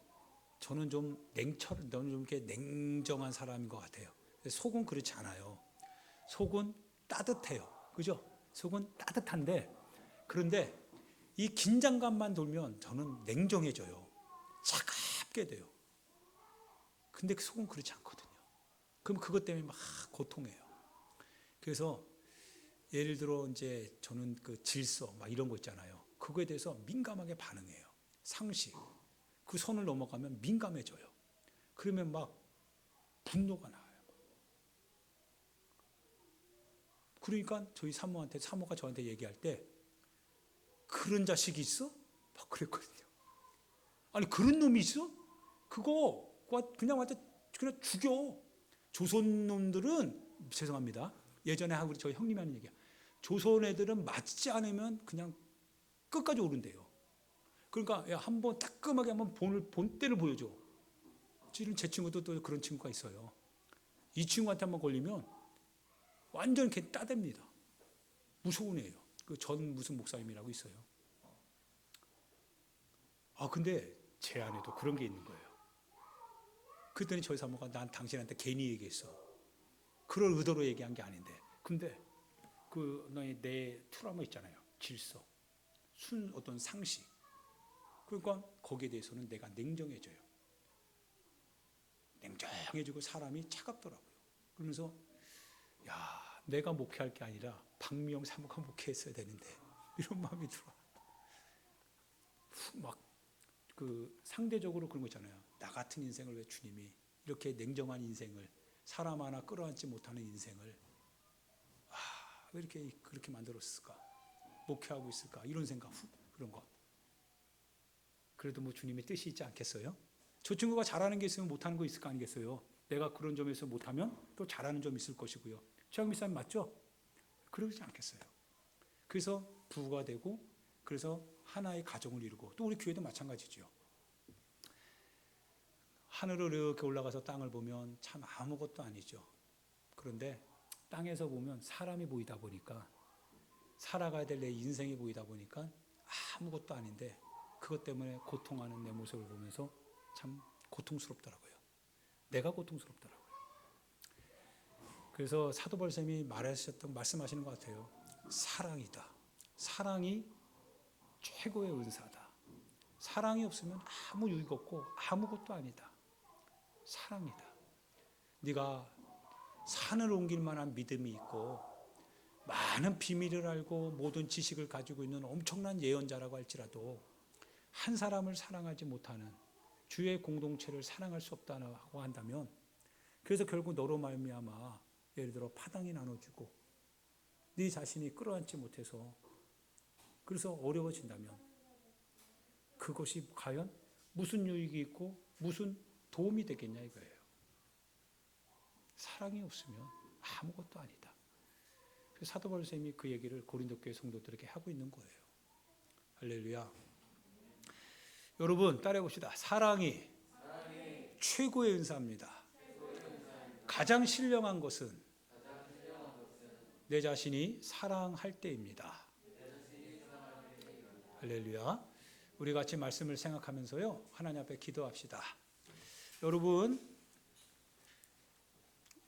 저는 좀 너는 좀 이렇게 냉정한 사람인 것 같아요. 속은 그렇지 않아요. 속은 따뜻해요. 그죠? 속은 따뜻한데, 그런데 이 긴장감만 돌면 저는 냉정해져요. 차갑게 돼요. 근데 속은 그렇지 않거든요. 그럼 그것 때문에 막 고통해요. 그래서 예를 들어 이제 저는 그 질서 막 이런 거 있잖아요. 그거에 대해서 민감하게 반응해요. 상식. 그 선을 넘어가면 민감해져요. 그러면 막 분노가 나와요. 그러니까 저희 사모가 저한테 얘기할 때, 그런 자식이 있어? 막 그랬거든요. 아니 그런 놈이 있어? 그거 그냥 완전 그냥 죽여. 조선 놈들은 죄송합니다. 예전에 우리 저희 형님이 하는 얘기야. 조선 애들은 맞지 않으면 그냥 끝까지 오른대요. 그러니까 야, 한번 따끔하게 한번 본때를 보여줘. 지금 제 친구도 또 그런 친구가 있어요. 이 친구한테 한번 걸리면 완전 걔 따댑니다. 무서운 애예요. 그 전 무슨 목사님이라고 있어요. 근데 제 안에도 그런 게 있는 거예요. 그랬더니 저희 사모가 난 당신한테 괜히 얘기했어. 그럴 의도로 얘기한 게 아닌데. 근데 그 너의 내 트라우마 있잖아요. 질서, 어떤 상식. 그러니까 거기에 대해서는 내가 냉정해져요. 냉정해지고 사람이 차갑더라고요. 그러면서 야, 내가 목회할 게 아니라 박미영 사모가 목회했어야 되는데 이런 마음이 들어. 막 그 상대적으로 그런 거 있잖아요. 나 같은 인생을 왜 주님이 이렇게 냉정한 인생을, 사람 하나 끌어안지 못하는 인생을 왜 이렇게 그렇게 만들었을까? 목회하고 있을까? 이런 생각, 그런 거. 그래도 뭐 주님의 뜻이 있지 않겠어요? 저 친구가 잘하는 게 있으면 못하는 거 있을 거 아니겠어요? 내가 그런 점에서 못하면 또 잘하는 점 있을 것이고요. 최영미 사님 맞죠? 그러지 않겠어요? 그래서 부부가 되고, 그래서 하나의 가정을 이루고, 또 우리 교회도 마찬가지죠. 하늘을 이렇게 올라가서 땅을 보면 참 아무것도 아니죠. 그런데 땅에서 보면 사람이 보이다 보니까, 살아가야 될 내 인생이 보이다 보니까 아무것도 아닌데 그것 때문에 고통하는 내 모습을 보면서 참 고통스럽더라고요. 내가 고통스럽더라고요. 그래서 사도 바울님이 말씀하시는 것 같아요. 사랑이다. 사랑이 최고의 은사다. 사랑이 없으면 아무 유익 없고 아무것도 아니다. 사랑이다. 네가 산을 옮길 만한 믿음이 있고 많은 비밀을 알고 모든 지식을 가지고 있는 엄청난 예언자라고 할지라도 한 사람을 사랑하지 못하는, 주의 공동체를 사랑할 수 없다고 한다면, 그래서 결국 너로 말미암아 예를 들어 파당이 나눠지고 네 자신이 끌어안지 못해서 그래서 어려워진다면 그것이 과연 무슨 유익이 있고 무슨 도움이 되겠냐 이거예요. 사랑이 없으면 아무것도 아니다. 그래서 사도 바울 선생님이 그 얘기를 고린도 교회 성도들에게 하고 있는 거예요. 할렐루야. 여러분 따라해 봅시다. 사랑이 최고의 은사입니다. 가장 신령한 것은 내 자신이 사랑할 때입니다. 할렐루야. 우리 같이 말씀을 생각하면서요, 하나님 앞에 기도합시다. 여러분,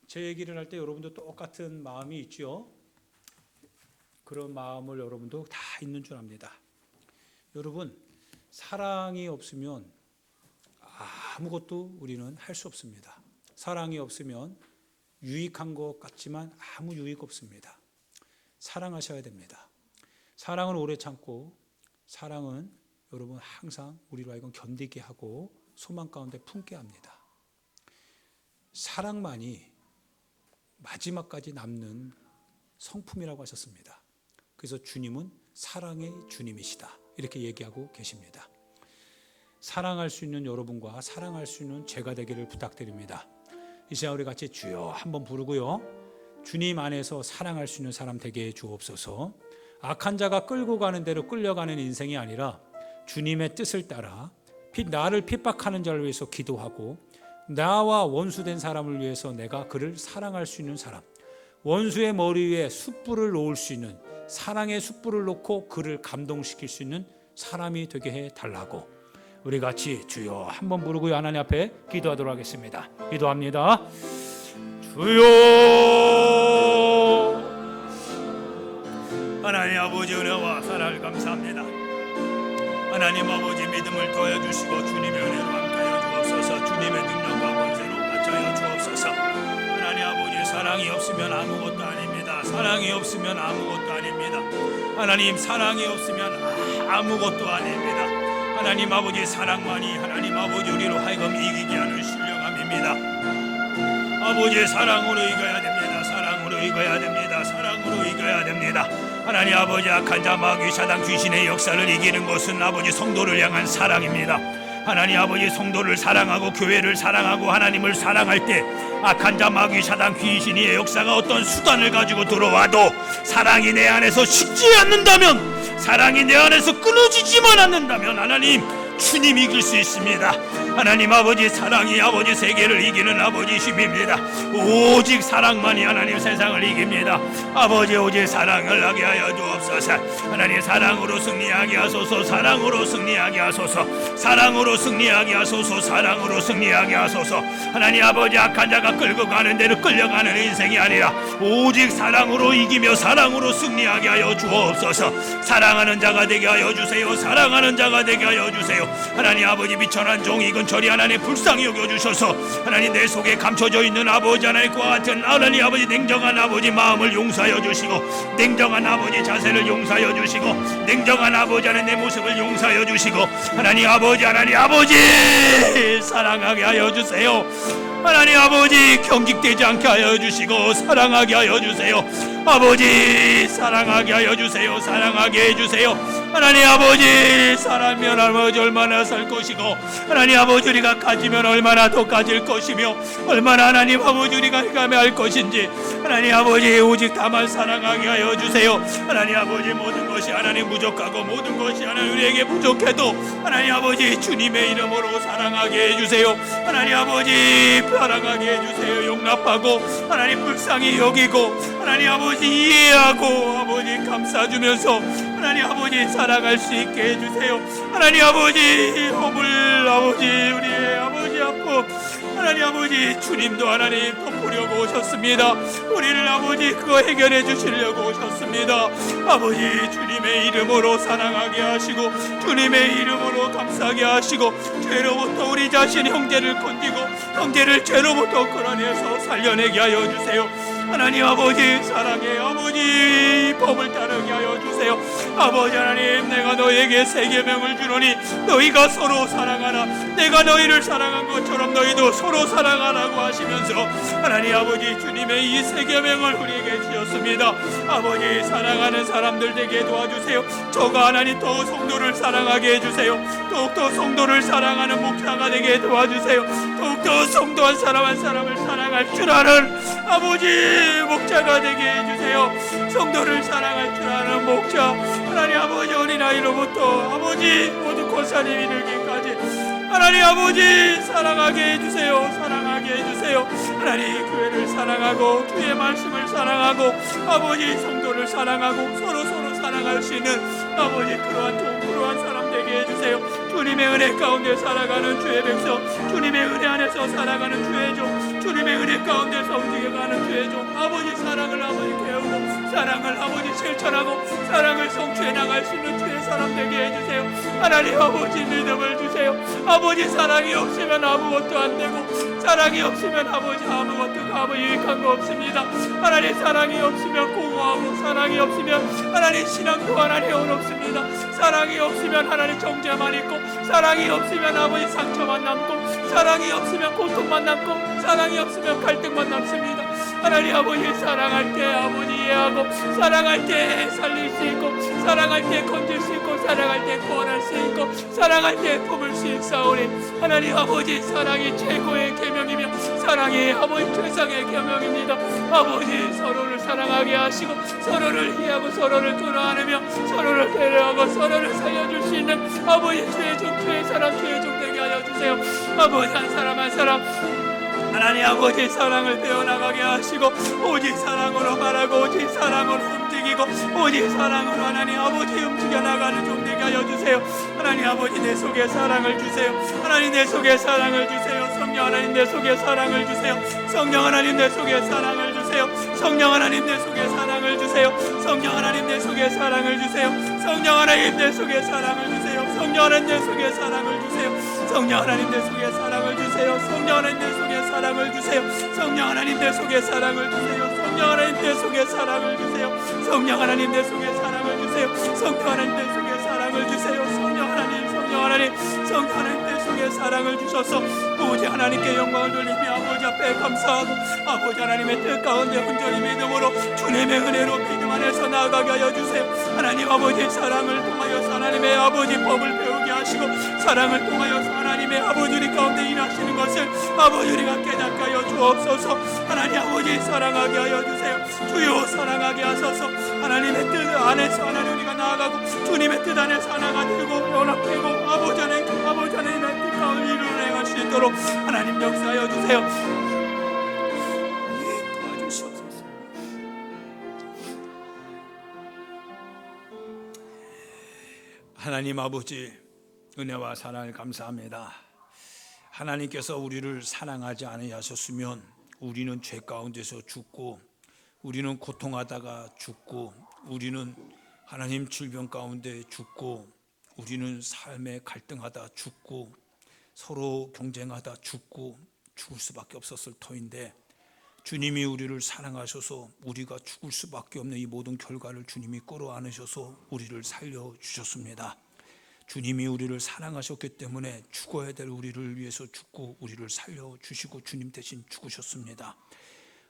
제 얘기를 할 때 여러분도 똑같은 마음이 있죠. 그런 마음을 여러분도 다 있는 줄 압니다. 여러분, 사랑이 없으면 아무것도 우리는 할 수 없습니다. 사랑이 없으면 유익한 것 같지만 아무 유익 없습니다. 사랑하셔야 됩니다. 사랑은 오래 참고, 사랑은 여러분 항상 우리로 하여금 견디게 하고 소망 가운데 품게 합니다. 사랑만이 마지막까지 남는 성품이라고 하셨습니다. 그래서 주님은 사랑의 주님이시다, 이렇게 얘기하고 계십니다. 사랑할 수 있는 여러분과 사랑할 수 있는 제가 되기를 부탁드립니다. 이 시간 우리 같이 주여 한번 부르고요, 주님 안에서 사랑할 수 있는 사람 되게 해 주옵소서. 악한 자가 끌고 가는 대로 끌려가는 인생이 아니라 주님의 뜻을 따라 나를 핍박하는 자를 위해서 기도하고, 나와 원수된 사람을 위해서 내가 그를 사랑할 수 있는 사람, 원수의 머리 위에 숯불을 놓을 수 있는, 사랑의 숯불을 놓고 그를 감동시킬 수 있는 사람이 되게 해달라고 우리 같이 주여 한번 부르고요, 하나님 앞에 기도하도록 하겠습니다. 기도합니다. 주여, 하나님 아버지 은혜와 사랑을 감사합니다. 하나님 아버지 믿음을 더해주시고 주님의 은혜로 함께하여 주옵소서. 주님의 능력과 권세로 맞춰여 주옵소서. 하나님 아버지 사랑이 없으면 아무것도 아닙니다. 사랑이 없으면 아무것도 아닙니다. 하나님 사랑이 없으면 아무것도 아닙니다. 하나님 아버지 사랑만이 하나님 아버지 우리로 하여금 이기게 하는 신령함입니다. 아버지의 사랑으로 이겨야 됩니다. 사랑으로 이겨야 됩니다. 사랑으로 이겨야 됩니다. 하나님 아버지 악한 자 마귀 사단 귀신의 역사를 이기는 것은 아버지 성도를 향한 사랑입니다. 하나님 아버지 성도를 사랑하고 교회를 사랑하고 하나님을 사랑할 때 악한 자 마귀 사단 귀신의 역사가 어떤 수단을 가지고 들어와도 사랑이 내 안에서 식지 않는다면, 사랑이 내 안에서 끊어지지만 않는다면 하나님 주님 이길 수 있습니다. 하나님 아버지 사랑이 아버지 세계를 이기는 아버지 힘입니다. 오직 사랑만이 하나님 세상을 이깁니다. 아버지 오직 사랑을 하게 하여 주옵소서. 하나님 사랑으로 승리하게 하소서. 사랑으로 승리하게 하소서. 사랑으로 승리하게 하소서. 사랑으로 승리하게 하소서. 하나님 아버지 악한 자가 끌고 가는 대로 끌려가는 인생이 아니라 오직 사랑으로 이기며 사랑으로 승리하게 하여 주옵소서. 사랑하는 자가 되게 하여 주세요. 사랑하는 자가 되게 하여 주세요. 하나님 아버지 비천한 종 이근철이 하나님 불쌍히 여겨주셔서 하나님 내 속에 감춰져 있는 아버지 하나님과 같은 하나님 아버지 냉정한 아버지 마음을 용서하여 주시고, 냉정한 아버지 자세를 용서하여 주시고, 냉정한 아버지 하나님 내 모습을 용서하여 주시고, 하나님 아버지 사랑하게 하여 주세요. 하나님 아버지 경직되지 않게 하여 주시고 사랑하게 하여 주세요. 아버지 사랑하게 하여 주세요. 사랑하게 해주세요. 하나님 아버지 사랑하면 아버지 얼마나 살 것이고, 하나님 아버지 우리가 가지면 얼마나 더 가질 것이며, 얼마나 하나님 아버지 우리가 감회할 것인지 하나님 아버지 오직 다만 사랑하게 하여 주세요. 하나님 아버지 모든 것이 하나님 부족하고 모든 것이 하나님 우리에게 부족해도 하나님 아버지 주님의 이름으로 사랑하게 해주세요. 하나님 아버지 사랑하게 해주세요. 용납하고 하나님 불쌍히 여기고 하나님 아버지 이해하고 아버지 감싸주면서 하나님 아버지 살아갈 수 있게 해주세요. 하나님 아버지 허물 아버지 우리의 아버지 아픔 하나님 아버지 주님도 하나님 덮으려고 오셨습니다. 우리를 아버지 그거 해결해 주시려고 오셨습니다. 아버지 주님의 이름으로 사랑하게 하시고 주님의 이름으로 감싸게 하시고 죄로부터 우리 자신 형제를 건지고 형제를 죄로부터 끌어내서 살려내게 하여 주세요. 하나님 아버지 사랑해 아버지 법을 따르게 하여 주세요. 아버지 하나님 내가 너에게 새 계명을 주노니 너희가 서로 사랑하라. 내가 너희를 사랑한 것처럼 너희도 서로 사랑하라고 하시면서 하나님 아버지 주님의 이 새 계명을 우리에게 주셨습니다. 아버지 사랑하는 사람들 되게 도와주세요. 저가 하나님 더 성도를 사랑하게 해주세요. 더욱더 성도를 사랑하는 목사가 되게 도와주세요. 더욱더 성도 한 사람을 사랑할 줄 아는 아버지 목자가 되게 해주세요. 성도를 사랑할 줄 아는 목자 하나님 아버지 어린아이로부터 아버지 모두 권사님 이르기까지 하나님 아버지 사랑하게 해주세요. 사랑하게 해주세요. 하나님 교회를 사랑하고 주의 말씀을 사랑하고 아버지 성도를 사랑하고 서로 사랑할 수 있는 아버지 그러한 사람 되게 해주세요. 주님의 은혜 가운데 살아가는 주의 백성, 주님의 은혜 안에서 살아가는 주의 종, 주님의 은혜 가운데서 움직여가는 주의 종, 아버지 사랑을 아버지 배우고 사랑을 아버지 실천하고 사랑을 성취해 나갈 수 있는 주의 사람 되게 해주세요. 하나님 아버지 믿음을 주세요. 아버지 사랑이 없으면 아무것도 안 되고 사랑이 없으면 아버지 아무것도 유익한 거 없습니다. 하나님 사랑이 없으면 공허하고 사랑이 없으면 하나님 신앙도 하나님 어렵습니다. 사랑이 없으면 하나님 정죄만 있고 사랑이 없으면 아버지 상처만 남고 사랑이 없으면 고통만 남고 사랑이 없으면 갈등만 남습니다. 하나님 아버지 사랑할 때 아버지 이해하고 사랑할 때 살릴 수 있고 사랑할 때 건질 수 있고 사랑할 때 구원할 수 있고 사랑할 때 품을 수 있사오니 하나님 아버지 사랑이 최고의 계명이며 사랑이 아버지 최상의 계명입니다. 아버지 서로를 사랑하게 하시고 서로를 이해하고 서로를 끌어안으며 서로를 배려하고 서로를 살려줄 수 있는 아버지 주의 종 주의 사람 주의 종 되게 하여 주세요. 아버지 한 사람 한 사람 하나님 아버지 사랑을 배워나가게 하시고 오직 사랑으로 말하고 오직 사랑으로 움직이고 오직 사랑으로 하나님 아버지 움직여나가는 종 되게 하여 주세요. 하나님 아버지 내 속에 사랑을 주세요. 하나님 내 속에 사랑을 주세요. 성령 하나님 내 속에 사랑을 주세요. 성령 하나님 내 속에 사랑을 주세요. 성령 하나님 내 속에 사랑을 주세요. 성령 하나님 내 속에 사랑을 주세요. 성령 하나님 내 속에 사랑을 주세요. 성령 하나님 내 속에 사랑을 주세요. 성령 하나님 내 속에 사랑을 주세요. 성령 하나님 내 속에 사랑을 주세요. 성령 하나님 내 속에 사랑을 주세요. 성령 하나님 내 속에 사랑을 주세요. 성령 하나님 내 속에 사랑을 주세요. 성령 하나님 내 속에 사랑을 주세요. 성령 하나님 성령 하나님 내 속에 사랑을 주셔서 오직 하나님께 영광을 돌리며 아버지 앞에 감사하고 아버지 하나님의 뜻 가운데 온전히 믿음으로 주님의 은혜로 믿음 안에서 나아가게 하여 주세요. 하나님 아버지 사랑을 통하여 하나님의 아버지 법을 배우게 하시고 하시고 사랑을 통하여서 하나님의 아버지 우리 가운데 일하시는 것을 아버지 우리가 깨닫게 하여 주옵소서. 하나님 아버지 사랑하게 하여 주세요. 주여 사랑하게 하소서. 하나님의 뜻 안에서 하나님 우리가 나아가고 주님의 뜻 안에서 하나가 되고 연합되고 아버지 하나님의 뜻 가운데 이루어낼 수 있도록 하나님 역사하여 주세요. 도와주시옵소서. 하나님 아버지 은혜와 사랑을 감사합니다. 하나님께서 우리를 사랑하지 아니하셨으면 우리는 죄 가운데서 죽고 우리는 고통하다가 죽고 우리는 하나님 질병 가운데 죽고 우리는 삶에 갈등하다 죽고 서로 경쟁하다 죽고 죽을 수밖에 없었을 터인데 주님이 우리를 사랑하셔서 우리가 죽을 수밖에 없는 이 모든 결과를 주님이 끌어안으셔서 우리를 살려주셨습니다. 주님이 우리를 사랑하셨기 때문에 죽어야 될 우리를 위해서 죽고 우리를 살려주시고 주님 대신 죽으셨습니다.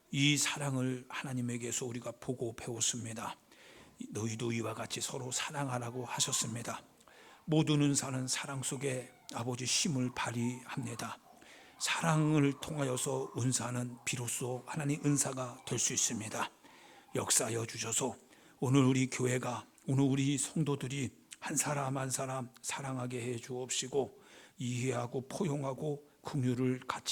이 사랑을 하나님에게서 우리가 보고 배웠습니다. 너희도 이와 같이 서로 사랑하라고 하셨습니다. 모든 은사는 사랑 속에 아버지 힘을 발휘합니다. 사랑을 통하여서 은사는 비로소 하나님 은사가 될 수 있습니다. 역사하여 주셔서 오늘 우리 교회가 오늘 우리 성도들이 한 사람 한 사람 사랑하게 해 주옵시고 이해하고 포용하고 긍휼을 같이